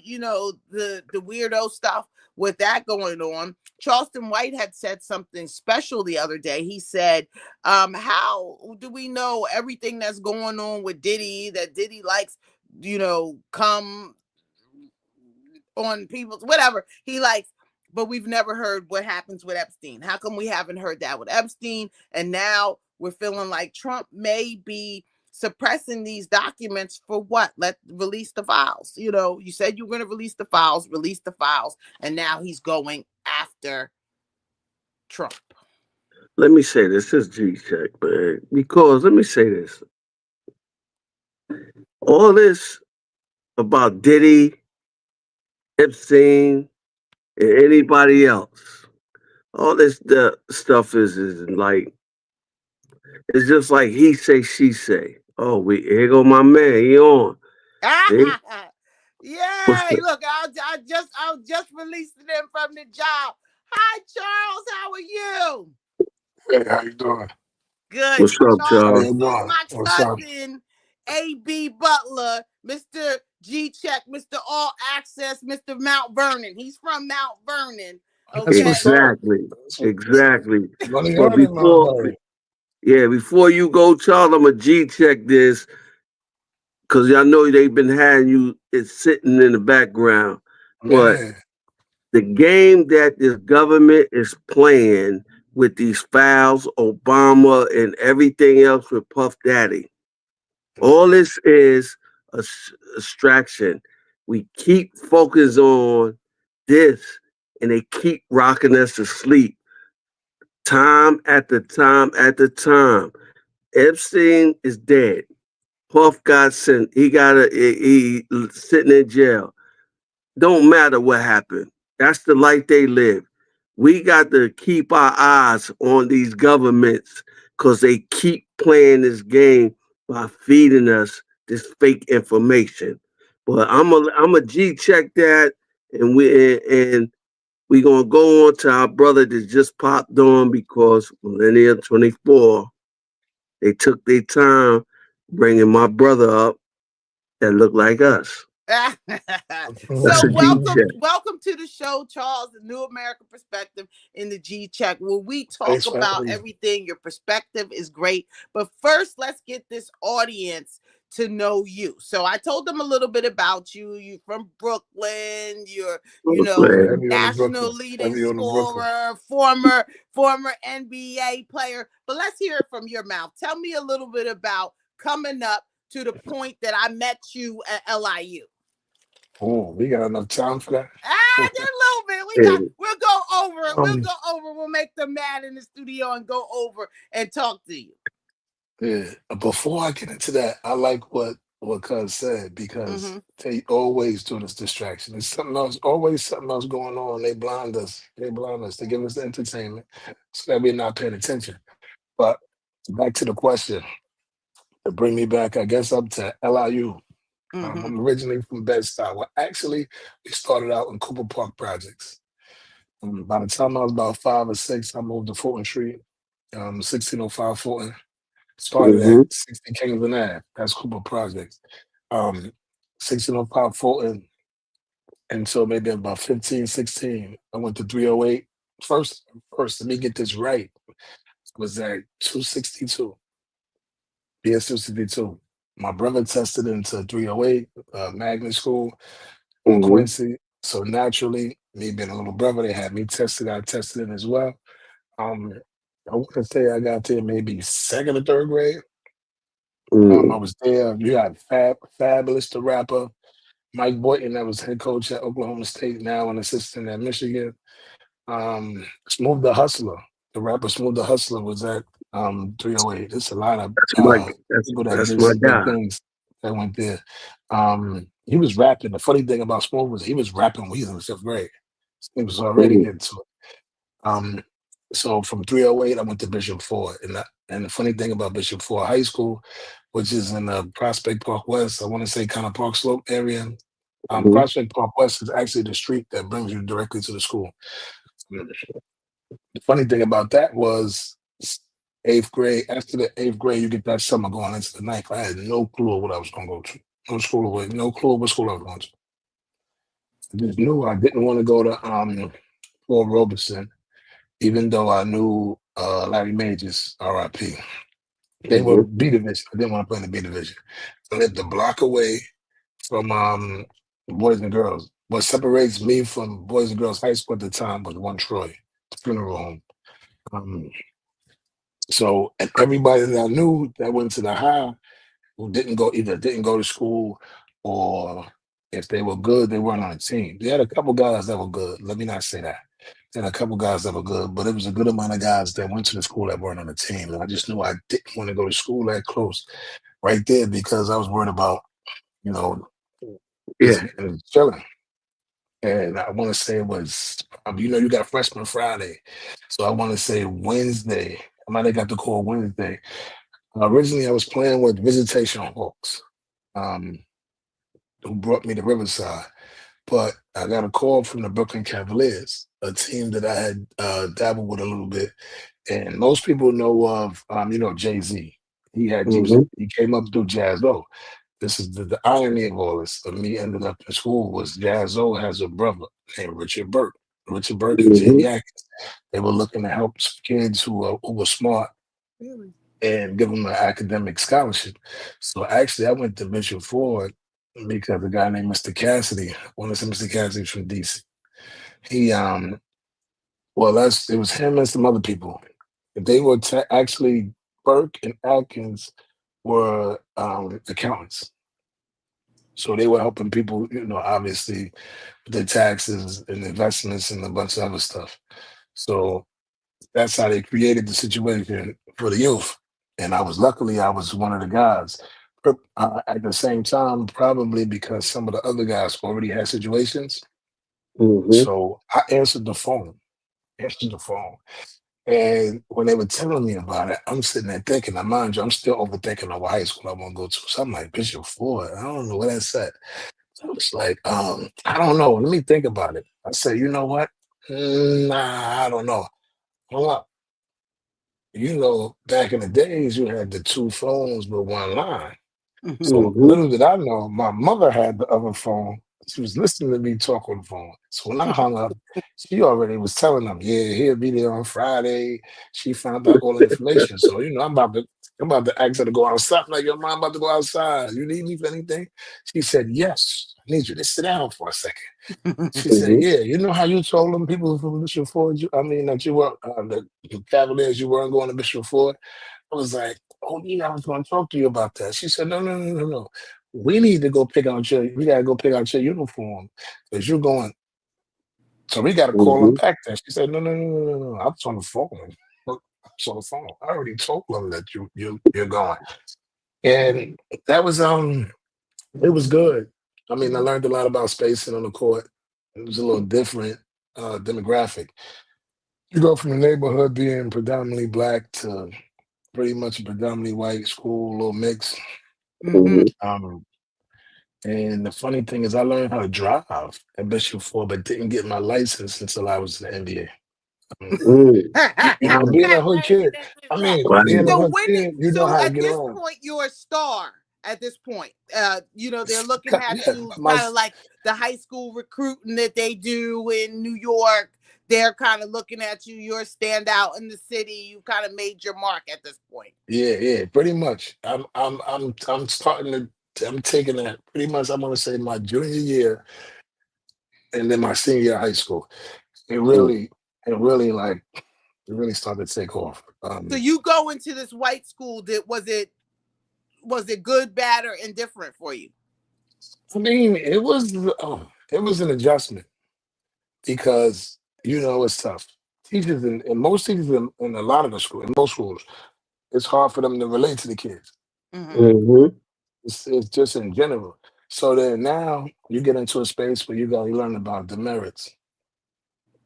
the weirdo stuff with that going on. Charleston White had said something special the other day. He said, how do we know everything that's going on with Diddy, that Diddy likes, come on people's whatever he likes, but we've never heard what happens with Epstein? How come we haven't heard that with Epstein? And now we're feeling like Trump may be suppressing these documents for what? Release the files. You said you were going to release the files, and now he's going after Trump. Let me say this is G-Check, man. Because let me say this. All this about Diddy, Epstein, and anybody else, all this stuff is like, it's just like he say, she say. Oh, here go my man. He on. See? Yeah, look, I just released him from the job. Hi, Charles. How are you? Hey, how you doing? Good. What's up, Charles, How Charles? this you is doing? my What's up? cousin, A.B. Butler, Mr. G-Check, Mr. All Access, Mr. Mount Vernon. He's from Mount Vernon. That's Okay. what's up. Exactly. That's what, Exactly. what are you But earning, my boy? before you go, Charles, I'm going to G-check this because y'all know they've been having you, it's sitting in the background. But Man, the game that this government is playing with these files, Obama, and everything else with Puff Daddy, all this is a distraction. We keep focused on this, and they keep rocking us to sleep. Time after time after time. Epstein is dead. Puff got sent. He sitting in jail. Don't matter what happened. That's the life they live. We got to keep our eyes on these governments because they keep playing this game by feeding us this fake information. But I'm a G check that, and we gonna go on to our brother that just popped on because Millennium 24, they took their time bringing my brother up that looked like us. That's a So G check. welcome to the show, Charles, the New American Perspective in the G-Check, where we talk thanks, about family. everything. Your perspective is great. But first, let's get this audience to know you. So I told them a little bit about you. You're from Brooklyn. You're, Yeah, Man. heavy on the national Brooklyn. leading Heavy on the Brooklyn. scorer, former NBA player. But let's hear it from your mouth. Tell me a little bit about coming up to the point that I met you at LIU. Oh, we got enough time for that? Just a little bit. We'll go over it. We'll um, go over. We'll make them mad in the studio and go over and talk to you. yeah. Before I get into that, I like what Cuz said because Mm-hmm. they always do this distraction. There's something else, always something else going on. They blind us. They blind us. They give us the entertainment so that we're not paying attention. But back to the question to bring me back, I guess, up to LIU. Mm-hmm. I'm originally from Bed-Stuy. Well, actually, we started out in Cooper Park Projects. By the time I was about 5 or 6, I moved to Fulton Street, 1605 Fulton. Started Mm-hmm. at 60 Kingsland Ave. That's Cooper Projects. 1605 Fulton until maybe about 15, 16. I went to 308. First, let me get this right. Was at 262. BS 262. My brother tested into 308, magnet school on Mm-hmm. Quincy. So naturally, me being a little brother, they had me tested. I tested in as well. Um, I want to say I got there maybe second or third grade. I Mm-hmm. was there. You got Fabulous, the rapper, Mike Boynton, that was head coach at Oklahoma State, now an assistant at Michigan. Smooth the Hustler, the rapper Smooth the Hustler was at 308. It's a lot of That's my people that that's did my some big guy. things that went there. He was rapping. The funny thing about Smooth was he was rapping when he was in fifth grade. He was already Mm-hmm. into it. Um, so from 308, I went to Bishop Ford, and the funny thing about Bishop Ford High School, which is in Prospect Park West, I want to say kind of Park Slope area. Prospect Park West is actually the street that brings you directly to the school. The funny thing about that was eighth grade. After the eighth grade, you get that summer going into the ninth. I had no clue what I was going to go to. No clue what school I was going to. I just knew I didn't want to go to Paul Robeson, even though I knew Larry Majors, R.I.P. They were Mm-hmm. B division. I didn't want to play in the B division. I lived a block away from boys and girls. What separates me from Boys and Girls High School at the time was One Troy, the funeral home. Um, so, and everybody that I knew that went to the high who didn't go to school, or if they were good, they weren't on a team. They had a couple guys that were good. Let me not say that. They had a couple guys that were good, but it was a good amount of guys that went to the school that weren't on the team. And I just knew I didn't want to go to school that close right there because I was worried about, you know, Yeah. chilling. And I want to say it was, you got freshman Friday. So I want to say Wednesday. I might have got the call Wednesday. Originally, I was playing with Visitation Hawks, um, who brought me to Riverside. But I got a call from the Brooklyn Cavaliers, a team that I had dabbled with a little bit. And most people know of, Jay-Z. Mm-hmm. He came up through Jazz O. This is the irony of all this, of me ending up in school, was Jazz O has a brother named Richard Burke. Richard Burke and Mm-hmm. Jamie Atkins. They were looking to help kids who were smart Really? and give them an academic scholarship. So actually, I went to Bishop Ford because a guy named Mr. Cassidy, one of Mr. Cassidy from DC. He well, it was him and some other people. They were actually Burke and Atkins were accountants. So they were helping people, obviously with their taxes and investments and a bunch of other stuff. So that's how they created the situation for the youth. And I was one of the guys. At the same time, probably because some of the other guys already had situations. Mm-hmm. So I answered the phone. And when they were telling me about it, I'm sitting there thinking, now mind you, I'm still overthinking of what high school I want to go to. So I'm like, Bishop Ford, I don't know what that's at. So I was like, I don't know. Let me think about it. I said, you know what? Nah, I don't know. Hold up. Back in the days, you had the two phones with one line. Mhm. So Mm-hmm. little did I know, my mother had the other phone. She was listening to me talk on the phone. So when I hung up, she already was telling them, yeah, he'll be there on Friday. She found out all the information. So, I'm about to ask her to go outside. I'm like, your mom about to go outside. You need me for anything? She said, yes. I need you to sit down for a second. She said, Mm-hmm. yeah, you know how you told them people from Bishop Ford, that you were, the Cavaliers, you weren't going to Bishop Ford? I was like, oh yeah, I was going to talk to you about that. She said, no, no, no, no, no. We got to go pick out your uniform because you're going. So we got to call them Mm-hmm. back there. She said, no, no, no, no, no, no. I was on the phone. I was on the phone. I already told them that you're going. And that was, it was good. I mean, I learned a lot about spacing on the court. It was a little different demographic. You go from the neighborhood being predominantly black to pretty much a predominantly white school, a little mix. Mhm. Mm-hmm. Um, and the funny thing is, I learned how to drive at Bishop Ford, but didn't get my license until I was in the NBA. Um, Mm. You being a gotta hood learn to get kid, that shit I back. mean, Wow. being a So hood when kid, you know so how to at get this around. point you're a star at this point. They're looking at Yeah, you my kind of like the high school recruiting that they do in New York. They're kind of looking at you. You're a standout in the city. You kind of made your mark at this point. yeah, yeah, pretty much. I'm starting I'm taking that pretty much. I'm gonna say my junior year and then my senior year of high school. It Mm. really, it really like it really started to take off. So you go into this white school. Was it good, bad, or indifferent for you? I mean, it was an adjustment because it's tough. Teachers and most teachers in a lot of the school, in most schools, it's hard for them to relate to the kids. Mhm. Mm-hmm. It's just in general. So then now you get into a space where you got to learn about demerits.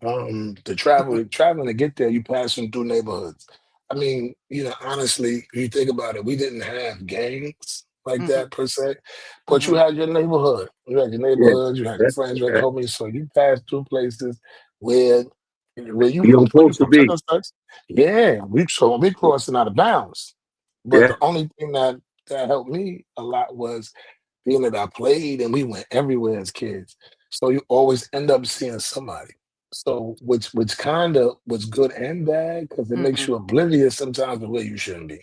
The Mhm. traveling to get there, you passing through neighborhoods. I mean, honestly, you think about it, we didn't have gangs like Mhm. that per se, but you Mhm. had your neighborhood. You had your Yeah. neighborhood, you had your Yeah. friends, you had Yeah. your homies. So you passed through places where You're where you supposed to from such be. and such. Yeah, we crossing out of bounds. But Yeah. the only thing that helped me a lot was being that I played and we went everywhere as kids. So you always end up seeing somebody. So which kind of was good and bad because it makes Mhm. you oblivious sometimes of where you shouldn't be.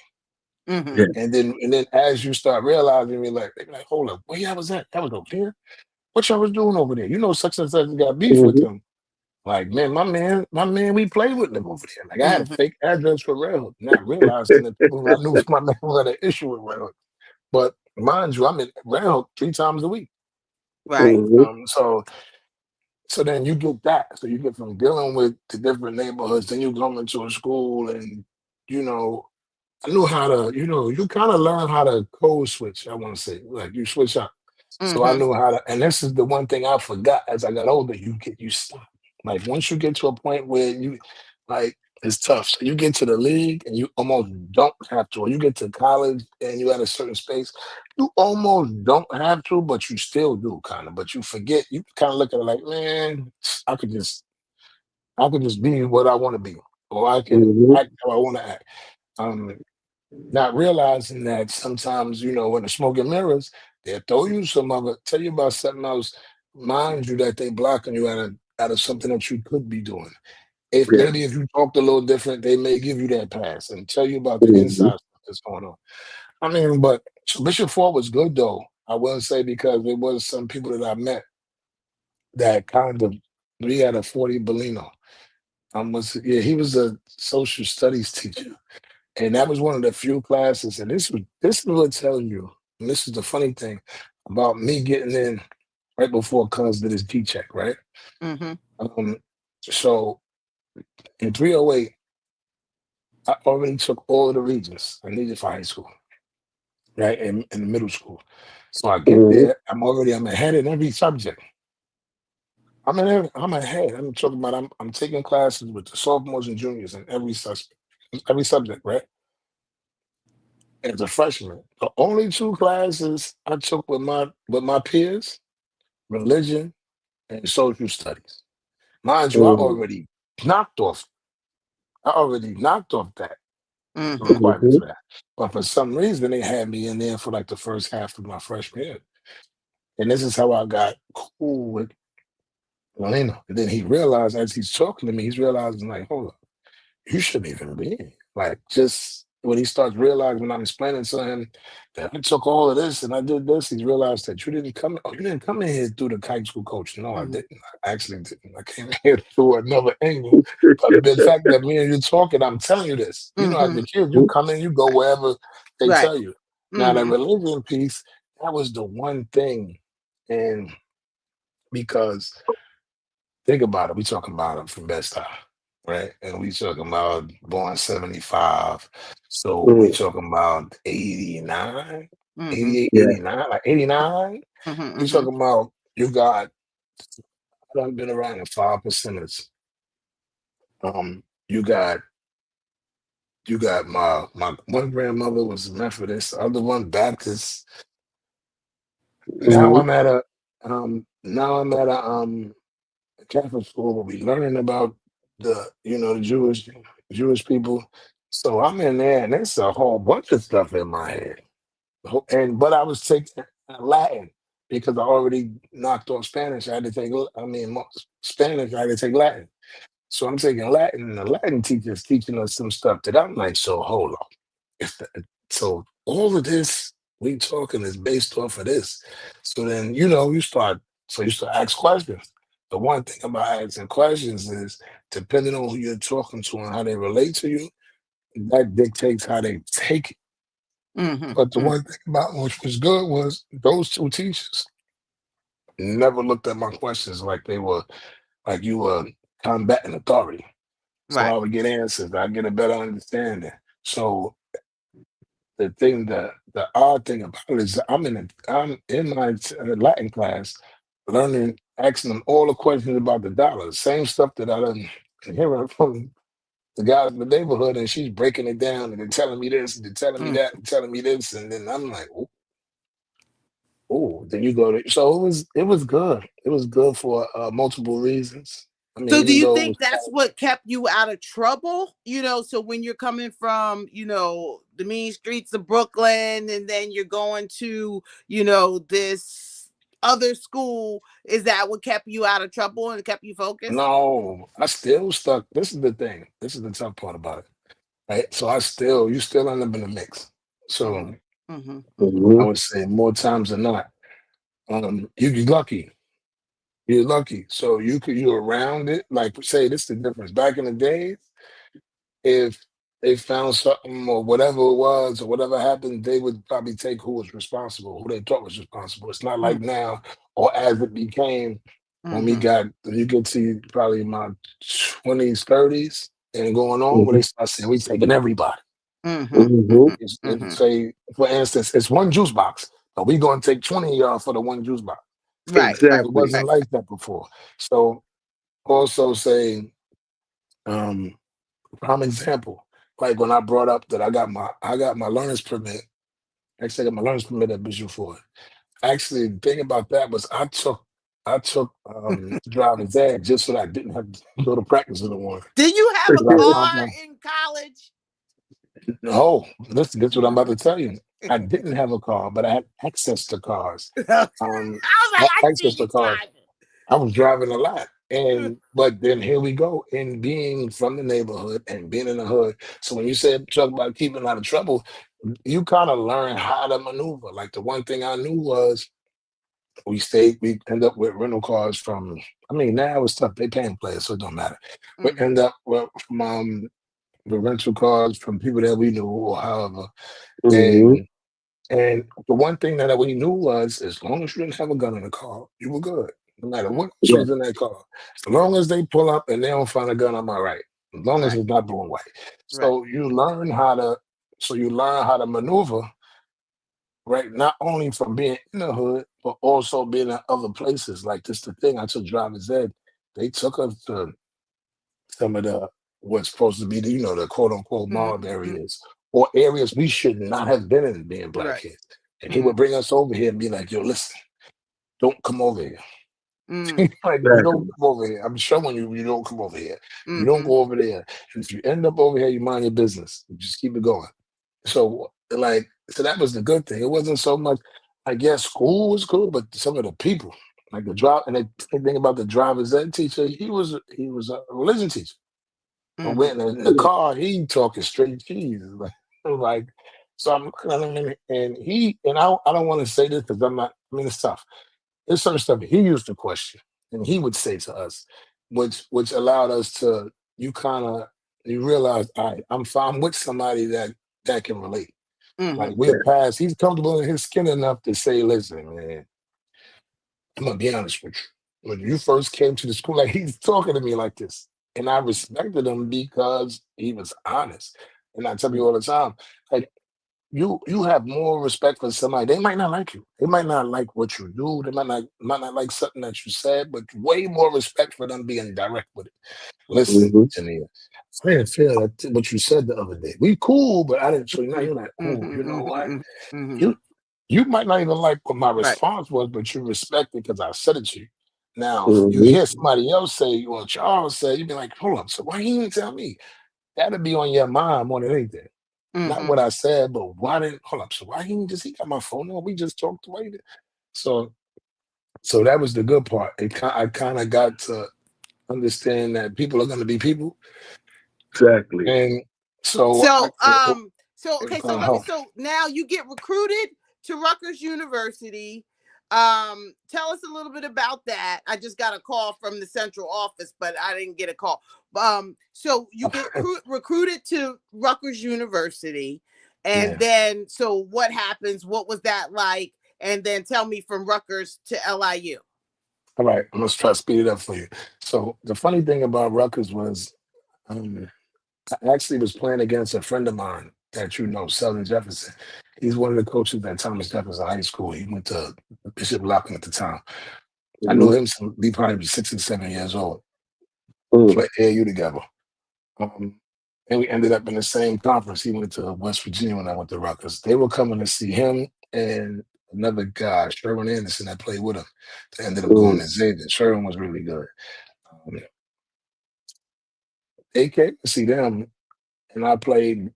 Mhm. Yeah. And then as you start realizing, they be like, hold up, where y'all was at? That was over here. What y'all was doing over there? Such and such got beef with Mm-hmm. them. Like, man, my man, we played with them over there. Like I had a Mhm. fake address for Red Hook, not realizing that people I knew my man had an issue with Red Hook. But mind you, I'm in Red Hook 3 times a week. Right. Mm-hmm. So then you get that. So you get from dealing with the different neighborhoods, then you come into a school and you know, I knew how to, you kind of learn how to code switch, I want to say. Like you switch up. So I Mhm. knew how to, and this is the one thing I forgot as I got older, you stop. Like once you get to a point where like it's tough. So you get to the league and you almost don't have to, or you get to college and you at a certain space, you almost don't have to, but you still do kind of. But you forget, you kind of look at it like, man, I could just I could just be what I want to be, or I can Mm-hmm. act how I want to act. Um, Not realizing that sometimes, when the smoke and mirrors, they'll throw you some of it, tell you about something else, mind you that they blocking you out of something that you could be doing. If Yeah. maybe if you talked a little different, they may give you that pass and tell you about the Mm-hmm. inside stuff that's going on. I mean, but so Bishop Ford was good though. I will say because there was some people that I met that kind of we had a 40 Bellino. He was a social studies teacher. And that was one of the few classes. And this is what tells you, and this is the funny thing about me getting in right before Cuz did his G check, right? Mhm. Um, so in 308, I already took all of the regions I needed for high school, right? In the middle school. So I get Mm-hmm. there, I'm ahead in every subject. I'm ahead. I'm talking about I'm taking classes with the sophomores and juniors in every subject, right? As a freshman. The only two classes I took with my peers, religion and social studies. Mind you, Mm-hmm. knocked off. I already knocked off that the Mhm. requirements Mm-hmm. for that. But for some reason, they had me in there for like the first half of my freshman year. And this is how I got cool with Lena. And then he realized as he's talking to me, he's realizing like, hold up. You shouldn't even be in. Like just when he starts realizing when I'm explaining to him that I took all of this and I did this, he's realized that you didn't come in here through the kite school coach. No, I Mhm. didn't. I actually didn't. I came here through another angle. But the fact that me and you talking, I'm telling you this. As a Mhm. kid, you come in, you go wherever they Right. tell you. Now that Mhm. religion piece, that was the one thing. And because think about it. We talking about him from Best High, right? And we talking about born 75. So we Mm-hmm. talking about 89, Mhm. 88, Yeah. 89, like 89. Mhm. We Mhm. talking about you got I've been around the 5%ers. You got my one grandmother was Methodist, the other one Baptist. Now Mm-hmm. I'm at a Catholic school where we learning about the Jewish people. So I'm in there and there's a whole bunch of stuff in my head. But I was taking Latin because I already knocked off Spanish. I had to take Spanish, I had to take Latin. So I'm taking Latin and the Latin teacher's teaching us some stuff that I'm like, so hold on. So all of this we talking is based off of this. So then you start ask questions. The one thing about asking questions is depending on who you're talking to and how they relate to you, that dictates how they take it. Mhm. But the Mhm. one thing about which was good was those two teachers never looked at my questions like they were like you were combating authority. So Right. I would get answers. I get a better understanding. So the odd thing about it is I'm in my Latin class, learning, asking them all the questions about the dollar, same stuff that I done hearing from the guys in the neighborhood, and she's breaking it down and then telling me this, and then telling me Mm. that, and telling me this, and then I'm like, oh, oh. Then you go to, so it was good. It was good for multiple reasons. I mean, So do even you though it think was that's what kept you out of trouble? So when you're coming from, the mean streets of Brooklyn and then you're going to, this other school, is that what kept you out of trouble and kept you focused? no, I still stuck. This is the thing. This is the tough part about it, right? So you still end up in the mix. So Mm-hmm. Mm-hmm. Mm-hmm. I Mm-hmm. would say more times than not, you're lucky. You're lucky. So you're around it. Like say, this is the difference. Back in the days, if they found something or whatever it was or whatever happened, they would probably take who was responsible, who they thought was responsible. It's not like now, or as it became when Mm-hmm. you get to probably my 20s, 30s, and going on, where they start saying we taking everybody. Mm-hmm. Mm-hmm. Mm-hmm. It's Mm-hmm. say, for instance, it's one juice box, but we gonna take 20 of y'all for the one juice box. Right. Right. It Exactly. wasn't Right. like that before. So also say, um, prime example, like when I brought up that I got my learner's permit. Actually, I got my learner's permit at Bishop Ford. Actually, the thing about that was I took driver's ed just so that I didn't have to go to practice in the morning. Did you have a Because I car found out, in college? no, listen, this is what I'm about to tell you. I didn't have a car, but I had access to cars. I was Um, like, I see access you to cars. I was driving a lot. driving. But then here we go in being from the neighborhood and being in the hood. So when you said talk about keeping out of trouble, you kind of learn how to maneuver. Like the one thing I knew was we end up with rental cars from, I mean, now it's tough. They paying players, so it don't matter. We Mm-hmm. end up with rental cars from people that we knew or however. Mm-hmm. And and the one thing that we knew was as long as you didn't have a gun in the car, you were good. No matter what else Yeah. was in that car. As long as they pull up and they don't find a gun, I'm all right. As long as Right. it's not blowing white. Right. So you learn how to maneuver, right? Not only from being in the hood, but also being in other places. Like this the thing, I took driver's ed. They took us to some of the what's supposed to be the quote unquote mob Mm-hmm. areas or areas we should not have been in being black Right. kids. And he Mm-hmm. would bring us over here and be like, yo, listen, don't come over here. Mm-hmm. Like, you don't Exactly. come over here. I'm showing you, you don't come over here. You don't Mm-hmm. go over there. And if you end up over here, you mind your business. You just keep it going. So that was the good thing. It wasn't so much, I guess school was cool, but some of the people, like the drive, and the thing about the driver's ed teacher, he was a religion teacher. But Mm-hmm. when in the car, he talking straight cheese. Like, so I'm looking at him, and I don't want to say this because I'm not. I mean, it's tough. There's certain stuff he used to question, and he would say to us, which allowed us to. You realize, all right, I'm with somebody that can relate. Mm-hmm. Like we're past. He's comfortable in his skin enough to say, "Listen, man, I'm gonna be honest with you. When you first came to the school, like he's talking to me like this, and I respected him because he was honest. And I tell you all the time, like you have more respect for somebody. They might not like you. They might not like what you do. They might not like something that you said, but way more respect for them being direct with it. Listen, Mm-hmm. Jania, I didn't feel that what you said the other day. We cool, but I didn't. So now you're like, Mm-hmm. oh, you know what? Mm-hmm. Mm-hmm. You you might not even like what my Right. response was, but you respect it because I said it to you. Now you Mm-hmm. hear somebody else say, well, Charles said, you'd be like, hold up, so why he didn't tell me? That'd be on your mind more than anything. Not Mm-hmm. what I said, but why didn't hold up? So why he got my phone number? We just talked away. So so that was the good part. I kind of got to understand that people are going to be people, Exactly. and so So, it okay, kind so of let me, helped. so now you get recruited to Rutgers University. Tell us a little bit about that. I just got a call from the central office, but I didn't get a call. So you get recruited to Rutgers University, and Yeah. then, so what happens? What was that like? And then tell me from Rutgers to LIU. All right. Let's try to speed it up for you. So the funny thing about Rutgers was, I actually was playing against a friend of mine that you know, Selden Jefferson. He's one of the coaches at Thomas Jefferson High School. He went to Bishop Locken at the time. I knew Mhm. him since he probably was 6 and 7 years old. Mm. Played AAU together. Um, and we ended up in the same conference. He went to West Virginia when I went to Rutgers. They were coming to see him and another guy, Sherwin Anderson, that played with him. They ended up going Mm. to Xavier. Sherwin was really good. Um, they came to see them, and I played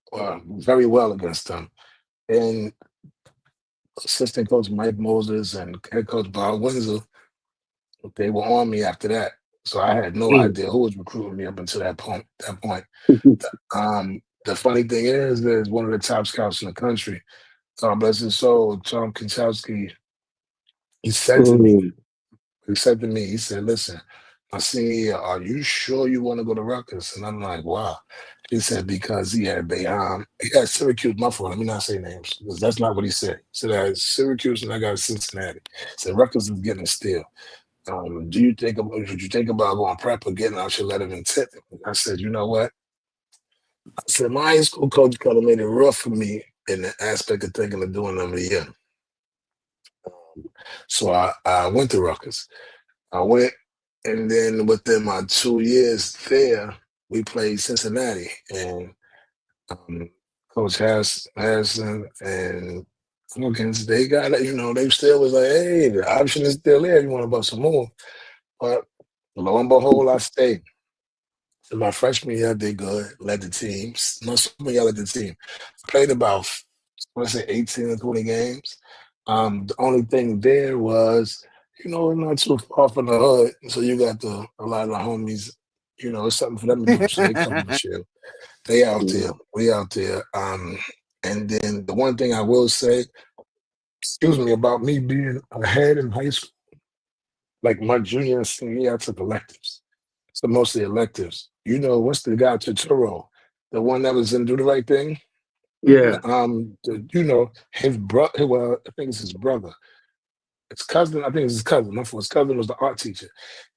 very well against them. And assistant coach Mike Moses and head coach Bob Windsor, they were on me after that. So I had no Mm. idea who was recruiting me up until that point. The funny thing is, there's one of the top scouts in the country. God bless his soul, Tom Kinchowski. He said to me, Mm. he said, listen, my senior year, are you sure you want to go to Rutgers? And I'm like, wow. He said, because he had Syracuse, my fault, let me not say names, because that's not what he said. He said, I had Syracuse and I got Cincinnati. He said, Rutgers is getting a steal. Would you think about going prep or getting out your letter of intent? I said, you know what? I said, my high school coach kind of made it rough for me in the aspect of thinking of doing them a year. So I went to Rutgers. I went, and then within my 2 years there, we played Cincinnati, and um, Coach Harrison and Hawkins, they got it. They still was like, hey, the option is still there. If you want to bust some more, but lo and behold, I stayed. So my freshman year, I did good, led the team. My sophomore year, I led the team. Played about, I want to say 18 or 20 games. The only thing there was, not too far from the hood. So you got a lot of the homies, it's something for them to do. So they come to chill. They out there. Mm. We out there. And then the one thing I will say, excuse me, about me being ahead in high school, like my junior and senior year, I took electives. So mostly electives. What's the guy Totoro, the one that was in Do the Right Thing? Mhm. Yeah. His brother. Well, I think it's his brother. His cousin. I think it's his cousin. His cousin was the art teacher,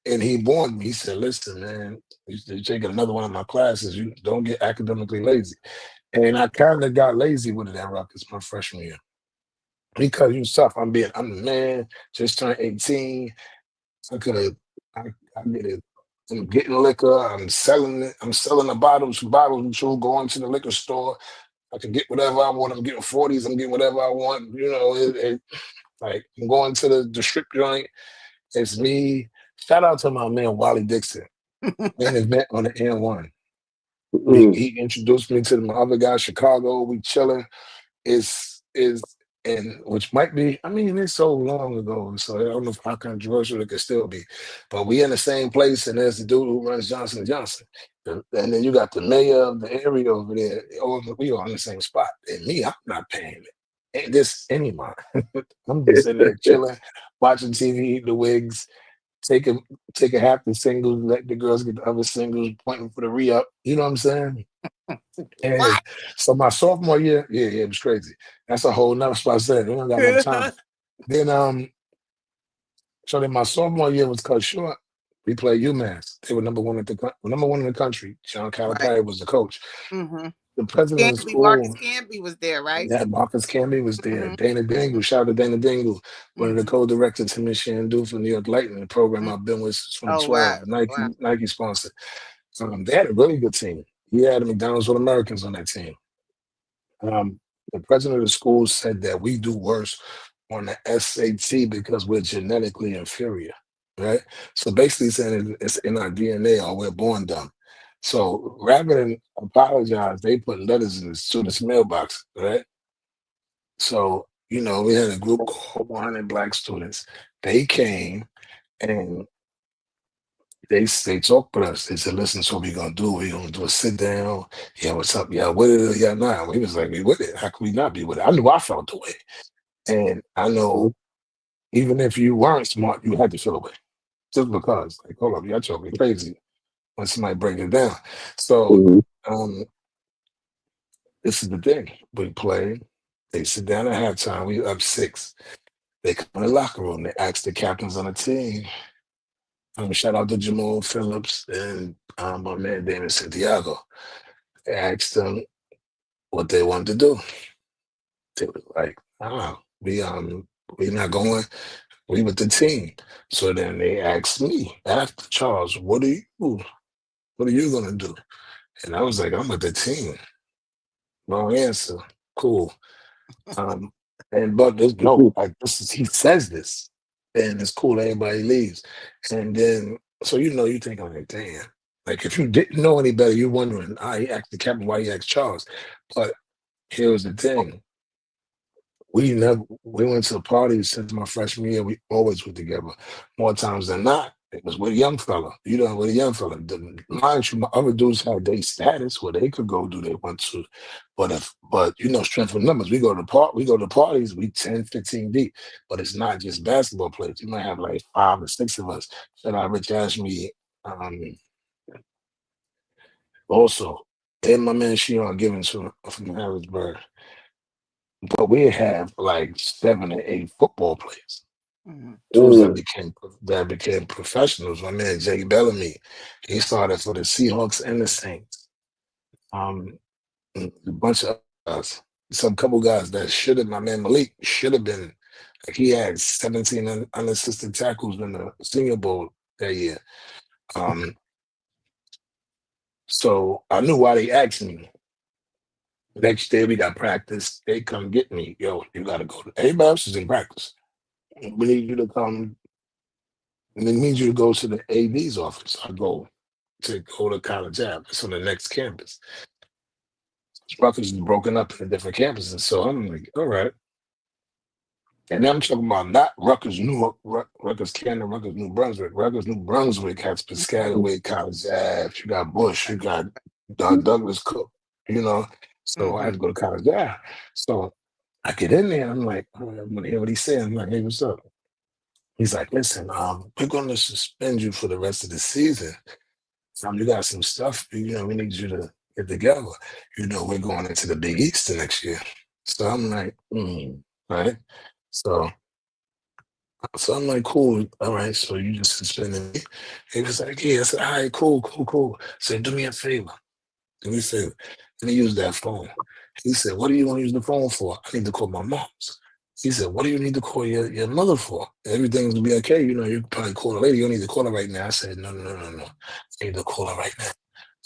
and he warned me. He said, "Listen, man, you're taking another one of my classes. You don't get academically lazy." And I kind of got lazy with it at Rutgers my freshman year because you tough. I'm the man. Just turned 18. I could have. I get it. I'm getting liquor. I'm selling it. I'm selling the bottles and true. Going to the liquor store. I can get whatever I want. I'm getting 40s. I'm getting whatever I want. Like I'm going to the strip joint. It's me. Shout out to my man Wally Dixon. Man event on the N1. He, Mm. he introduced me to my other guy, Chicago. We chilling. Is and which might be, I mean, it's so long ago, so I don't know how controversial it could still be. But we in the same place, and there's the dude who runs Johnson& Johnson. And then you got the mayor of the area over there. We all in the same spot. And me, I'm not paying it. Ain't this any mine. I'm just in there chilling, watching TV, eating the wigs, taking taking half the singles, let the girls get the other singles, pointing for the re-up. You know what I'm saying? And What? so my sophomore year, yeah, it was crazy. That's a whole nother spot. I said we don't got enough time. Then so then my sophomore year was cut short. We played UMass. They were number one in the country. John Right. Calipari was the coach. Hmm. The president of the Marcus school, Camby was there, right? yeah, Marcus Camby was there. Hmm. Dana Dingle, Hmm. shout out to Dana Dingle, one of the Hmm. co-directors to Michigan Do for New York Lightning, the program I've been with since Oh wow, 2012. wow. Nike sponsor. They had a really good team. He had the McDonald's All Americans on that team. Um, the president of the school said that we do worse on the SAT because we're genetically inferior, right? So basically saying it's in our DNA or we're born dumb. So rather than apologize, they put letters in the student's mailbox, right? So, we had a group called 100 Black students. They came and they talked with us. They said, listen, so what we gonna do? We gonna do a sit down. Yeah, what's up? Yeah, with it or yeah, not? We was like, we with it. How could we not be with it? I knew I felt the way. And I know even if you weren't smart, you had to feel away. Just because. Like, hold up, y'all talking crazy when somebody break it down. So Mm. um this is the thing. We play, they sit down at halftime, we up six. They come in the locker room, they ask the captains on the team. Shout out to Jamal Phillips and my man Damon Santiago. They asked them, what they wanted to do. They was like, we not going. We with the team. So then they asked me after Charles, what are you gonna do? And I was like, I'm with the team. Wrong answer. Cool. Um, and but there's no, like this is he says this, and it's cool. Everybody leaves, and then so you think I'm like, damn. Like if you didn't know any better, you're wondering, he asked the captain why he asked Charles. But here was the thing: we went to parties since my freshman year. We always were together. More times than not, it was with a young fella. With a young fella. Mind you, my other dudes had their status where they could go do they want to. But strength of numbers. We go to parties, we 10, 15 deep. But it's not just basketball players. You might have like 5 or 6 of us. Shout out Rich Ashme, um, also. And my man Shion Givens from Harrisburg. But we have like 7 or 8 football players. Mhm. Dudes that became professionals. My man Jay Bellamy, he started for the Seahawks and the Saints. Um, a bunch of us, some couple guys that should have. My man Malik should have been. Like he had 17 unassisted tackles in the Senior Bowl that year. Um, so I knew why they asked me. Next day we got practice. They come get me. Yo, you got to go. Everybody else is in practice. We need you to come. And they need you to go to the AD's office. I go to College Ave. It's on the next campus. Rutgers is broken up into different campuses. So I'm like, all right. And then I'm talking about not Rutgers Canton, Rutgers New Brunswick. Rutgers New Brunswick has Piscataway, College Ave. You got Bush, you got Douglas Cook, you know. So I had Mhm. to go to College Ave. So I get in there. I'm like, all right, I'm gonna hear what he's saying. I'm like, hey, what's up? He's like, listen, we're gonna suspend you for the rest of the season. You got some stuff, we need you to get together. We're going into the Big East the next year. So I'm like, right? So so I'm like, cool, all right, so you just suspended me. He was like, yeah. I said, all right, cool, cool, cool. So do me a favor. Do me a favor. And he used that phone. He said, what do you want to use the phone for? I need to call my mom's. He said, what do you need to call your mother for? Everything's gonna be okay. You can probably call her later. You don't need to call her right now. I said, no, no, no, no, no. I need to call her right now.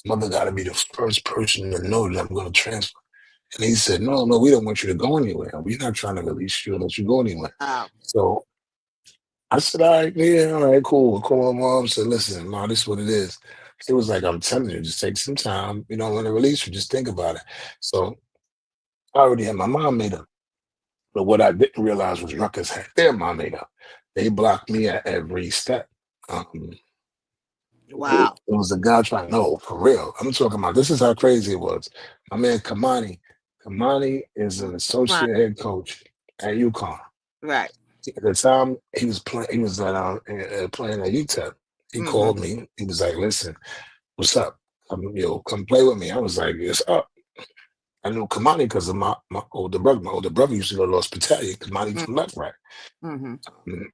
Mother got to be the first person to know that I'm going to transfer. And he said, no, no, we don't want you to go anywhere. We're not trying to release you or let you go anywhere. Wow. So I said, all right, yeah, all right, cool. I called my mom, said, listen, mom, this is what it is. It was like, I'm telling you, just take some time. You don't want to release you, just think about it. So I already had my mind made up. But what I didn't realize was Rutgers had their mind made up. They blocked me at every step. Um, it Wow. was a guy trying, no, for real. I'm talking about this is how crazy it was. My man Kamani. Kamani is an Come on. associate head coach at UConn. Right. At the time he was playing, playing at UTEP. He Mhm. called me. He was like, "Listen, what's up? Come play with me." I was like, "It's up." I knew Kamani because of my older brother. My older brother used to go to Lost Battalion. Kamani Mm. from left right. Mhm. Um,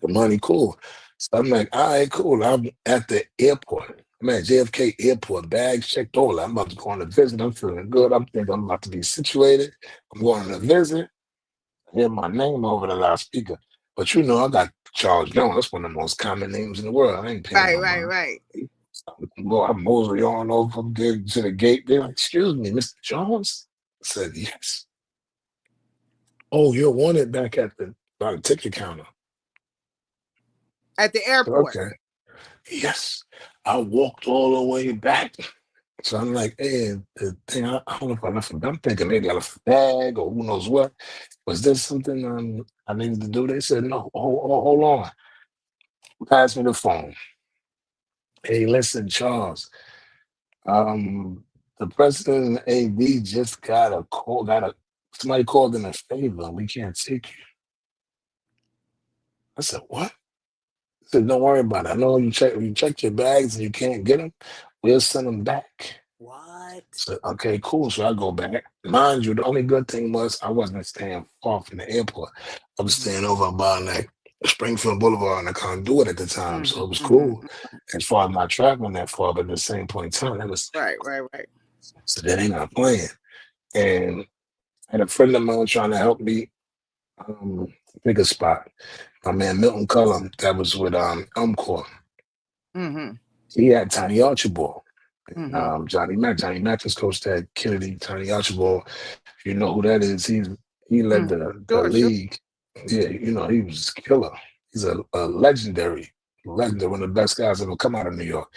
Kamani cool. So I'm like, all right, cool. I'm at the airport. I'm at JFK Airport. Bags checked all. I'm about to go on a visit. I'm feeling good. I'm thinking I'm about to be situated. I'm going on a visit. I hear my name over the loudspeaker. But I got Charles Jones. That's one of the most common names in the world. I ain't paying Right. no Right. mind. Right. I mosey on over from there to the gate. They're like, excuse me, Mr. Jones? I said, yes. Oh, you're wanted back at the ticket counter. At the I said, airport. okay. Yes. I walked all the way back. So I'm like, hey, the thing, I don't know if I left I'm thinking maybe I left a bag or who knows what. Was this something I needed to do? They said, no, hold on. Pass me the phone. Hey, listen, Charles. The president and AD just got a call, somebody called in a favor. We can't take you. I said, what? I said, don't worry about it. I know you checked your bags and you can't get them. We'll send them back. What? So, okay, cool. So I go back. Mind you, the only good thing was I wasn't staying far from the airport. I was Mhm. staying over by like Springfield Boulevard and I couldn't do it at the time. So Mhm. it was Mhm. cool as far as not traveling that far, but at the same point in time, that was Right. Right. Right. so that ain't not playing. And I had a friend of mine trying to help me pick a spot. My man Milton Cullum, that was with Elmcore. Mm-hmm. He had Tiny Archibald. Mm-hmm. Johnny Mathis coached at Kennedy. Tiny Archibald, you know who that is. He led Mm. the Sure, sure. league. Yeah, you know, he was a killer. He's a legendary, one of the best guys ever come out of New York.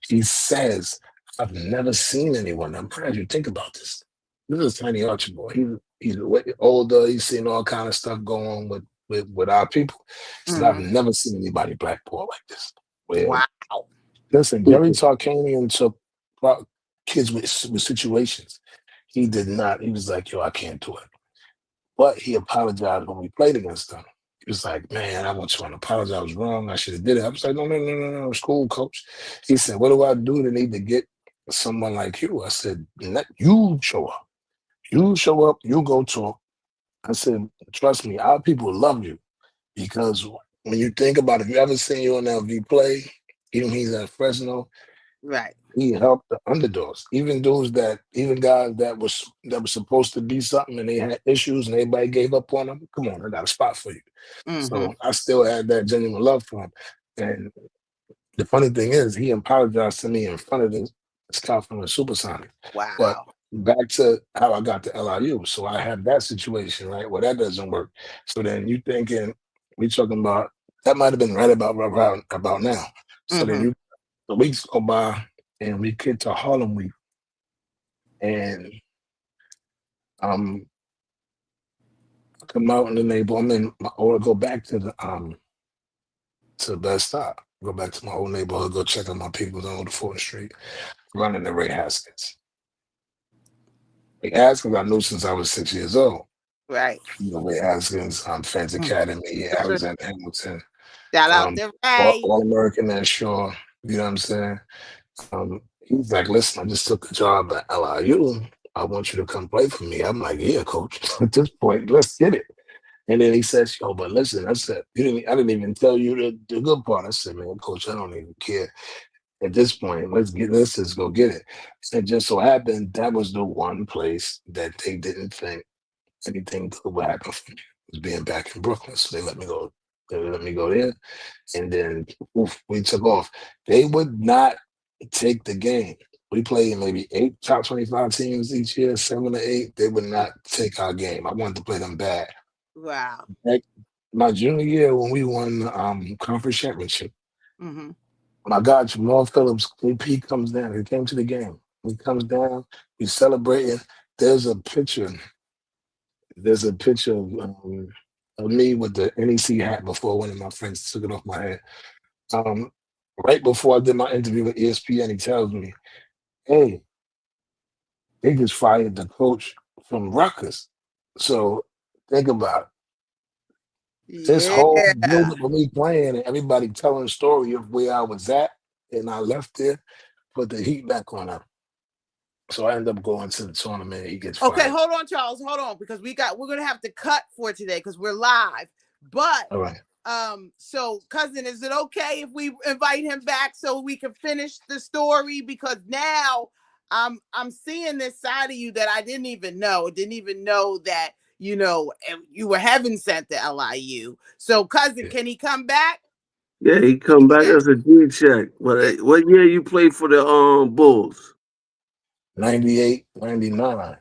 He says, I've never seen anyone. I'm glad you think about this. This is Tiny Archibald. He's way older. He's seen all kind of stuff going on with our people. He said, I've Mm-hmm. never seen anybody blackball like this. Where Wow. listen, Gary Tarkanian took kids with situations. He did not. He was like, yo, I can't do it. But he apologized when we played against them. He was like, man, I want you to apologize. I was wrong. I should have did it. I was like, no. It's cool, coach. He said, what do I do to need to get someone like you? I said, let you show up. You show up, you go talk. I said, trust me, our people love you because when you think about it, if you ever seen UNLV play, even he's at Fresno, Right. he helped the underdogs, even even guys that was supposed to be something and they had issues and everybody gave up on them. Come on, I got a spot for you. Mm-hmm. So I still had that genuine love for him. And the funny thing is, he apologized to me in front of the scout from the Supersonic. But Wow. back to how I got to LIU. So I had that situation, right? Well, that doesn't work. So then you thinking we talking about that might have been right about now. So then Mm-hmm. the weeks go by and we get to Harlem Week, and um I come out in the neighborhood. Or go back to Best Stop. Go back to my old neighborhood, go check on my people on Old 4th Street, running the Ray Haskins. Ray Haskins I knew since I was 6 years old. Right. You know, Ray Haskins, Fans Mm. Academy, Sure. Alexander Hamilton, Shout out um, to Ray. All American at Shaw. You know what I'm saying? He's like, listen, I just took the job at LIU. I want you to come play for me. I'm like, yeah, coach. At this point, let's get it. And then he says, yo, but listen, I said, I didn't even tell you the good part. I said, man, coach, I don't even care. At this point, let's just go get it. And just so happened that was the one place that they didn't think anything good would happen for me, was being back in Brooklyn. So they let me go. They let me go there. And then we took off. They would not take the game. We played maybe 8 top 25 teams each year, 7 or 8. They would not take our game. I wanted to play them bad. Wow. Like my junior year when we won the conference championship, Mm-hmm. my God, Jamal Phillips, AP comes down. He came to the game. He comes down. We celebrating. There's a picture. There's a picture of me with the NEC hat before one of my friends took it off my head. Um, right before I did my interview with ESPN, he tells me, "Hey, they just fired the coach from Rutgers." So think about it. This whole Yeah. build up of me playing and everybody telling the story of where I was at and I left there, put the heat back on him. So I end up going to the tournament. He gets Okay, fired. hold on, Charles. Hold on, because we're gonna have to cut for today because we're live. But All right. so cousin, is it okay if we invite him back so we can finish the story? Because now I'm seeing this side of you that I didn't even know. Didn't even know that you were heaven sent to LIU. So cousin, Yeah. can he come back? Yeah, he He come back said, as a D check. yeah. What year you played for the Bulls? 98, 99.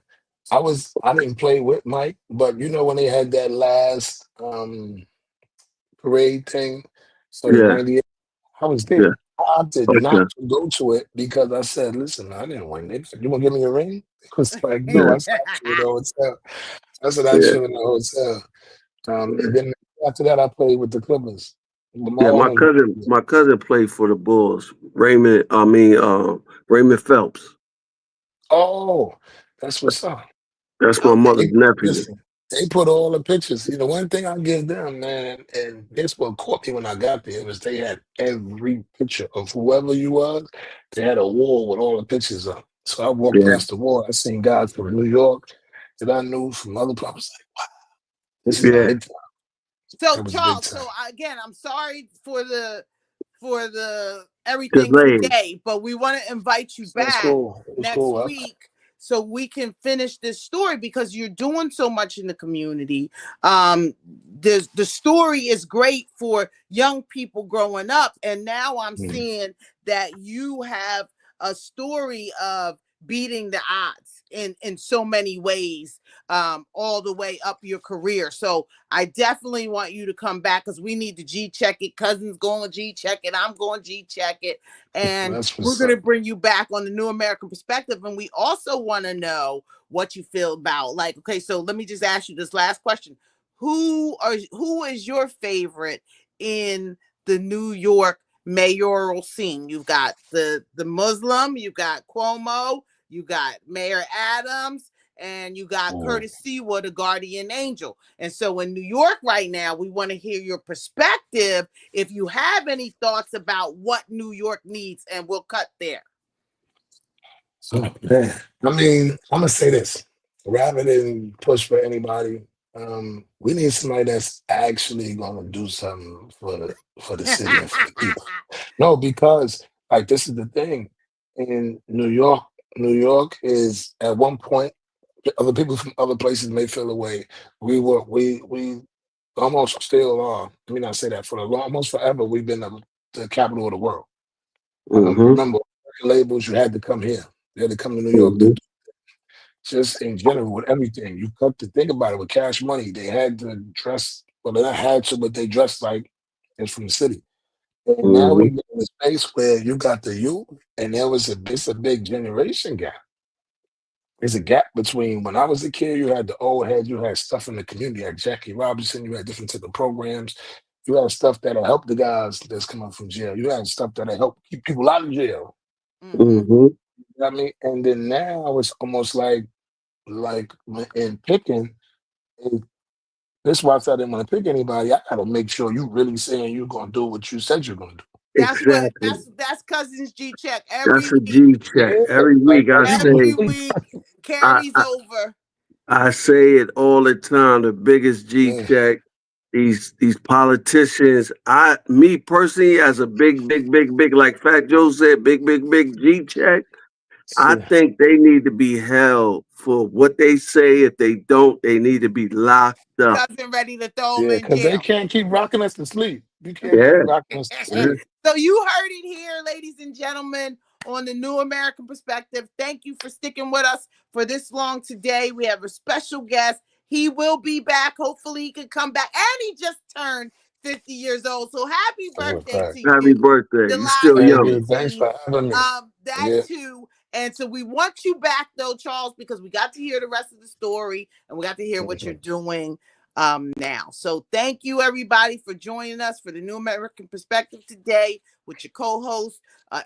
I didn't play with Mike, but you know when they had that last parade thing for the Yeah, 98, I was yeah. there. I opted Okay. not to go to it because I said, listen, I didn't win it. You wanna give me a ring? It was like, no, Yeah, I said I you in the hotel. I said I yeah, you in the hotel. And then after that I played with the Clippers. yeah. Lamar Odom. My cousin played for the Bulls. Raymond Phelps. Oh, that's what's up. That's my Okay. mother's nephew. Listen, they put all the pictures. You know, one thing I give them, man, and this what caught me when I got there was they had every picture of whoever you was. They had a wall with all the pictures up. So I walked Yeah, past the wall. I seen guys from New York that I knew from other places. I was like, wow, this is yeah. big time. So That was big Charles, time. again, I'm sorry for the everything Delay. today, but we want to invite you So it's back cool. It's next cool. week so we can finish this story, because you're doing so much in the community. The story is great for young people growing up, and now I'm seeing that you have a story of beating the odds in so many ways, all the way up your career. So I definitely want you to come back, because we need to G check it. Cousin's going to G check it. I'm going to G check it. And we're going to bring you back on the New American Perspective. And we also want to know what you feel about, like, okay, so let me just ask you this last question. Who is your favorite in the New York mayoral scene? You've got the Muslim, you've got Cuomo, you got Mayor Adams, and you got Curtis Seawood, a guardian angel. And so in New York right now, we want to hear your perspective, if you have any thoughts about what New York needs, and we'll cut there. Oh, man. I mean, I'm going to say this. Rather than push for anybody, we need somebody that's actually going to do something for the city and for the people. No, because, like, this is the thing. In New York is, at one point, other people from other places may feel the way. We almost still are. Let me not say that, almost forever. We've been the capital of the world. Remember, labels, you had to come here. You had to come to New York to do. Just in general, with everything, you got to think about it. With Cash Money, they had to dress. Well, they not had to, but they dressed like it's from the city. And now we get in a space where you got the youth, and it's a big generation gap. There's a gap between when I was a kid, you had the old heads, you had stuff in the community, you had Jackie Robinson, you had different type of programs, you had stuff that'll help the guys that's coming from jail, you had stuff that'll help keep people out of jail. You know what I mean? And then now it's almost like in picking, this is why I said I didn't want to pick anybody. I gotta make sure you really saying you're gonna do what you said you're gonna do. That's Cousins G check every That's a week. G check every week. Every week carries over. I say it all the time. The biggest G check. These politicians. Me personally, as a big, like Fat Joe said, big G check. I think they need to be held for what they say. If they don't, they need to be locked up. Cousin ready to throw them in because jail. they can't keep rocking us to sleep. You can't keep rocking us to sleep. So you heard it here, ladies and gentlemen, on the New American Perspective. Thank you for sticking with us for this long today. We have a special guest. He will be back. Hopefully he can come back. And he just turned 50 years old. So happy birthday to you. Happy birthday. July You're still young. Thanks for having me. That too. And so we want you back though, Charles, because we got to hear the rest of the story and we got to hear what you're doing now. So thank you everybody for joining us for the New American Perspective today with your co-host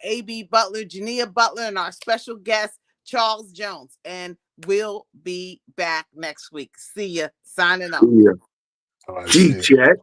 A.B. Butler, Jania Butler, and our special guest Charles Jones. And we'll be back next week. See ya. Signing off. G check.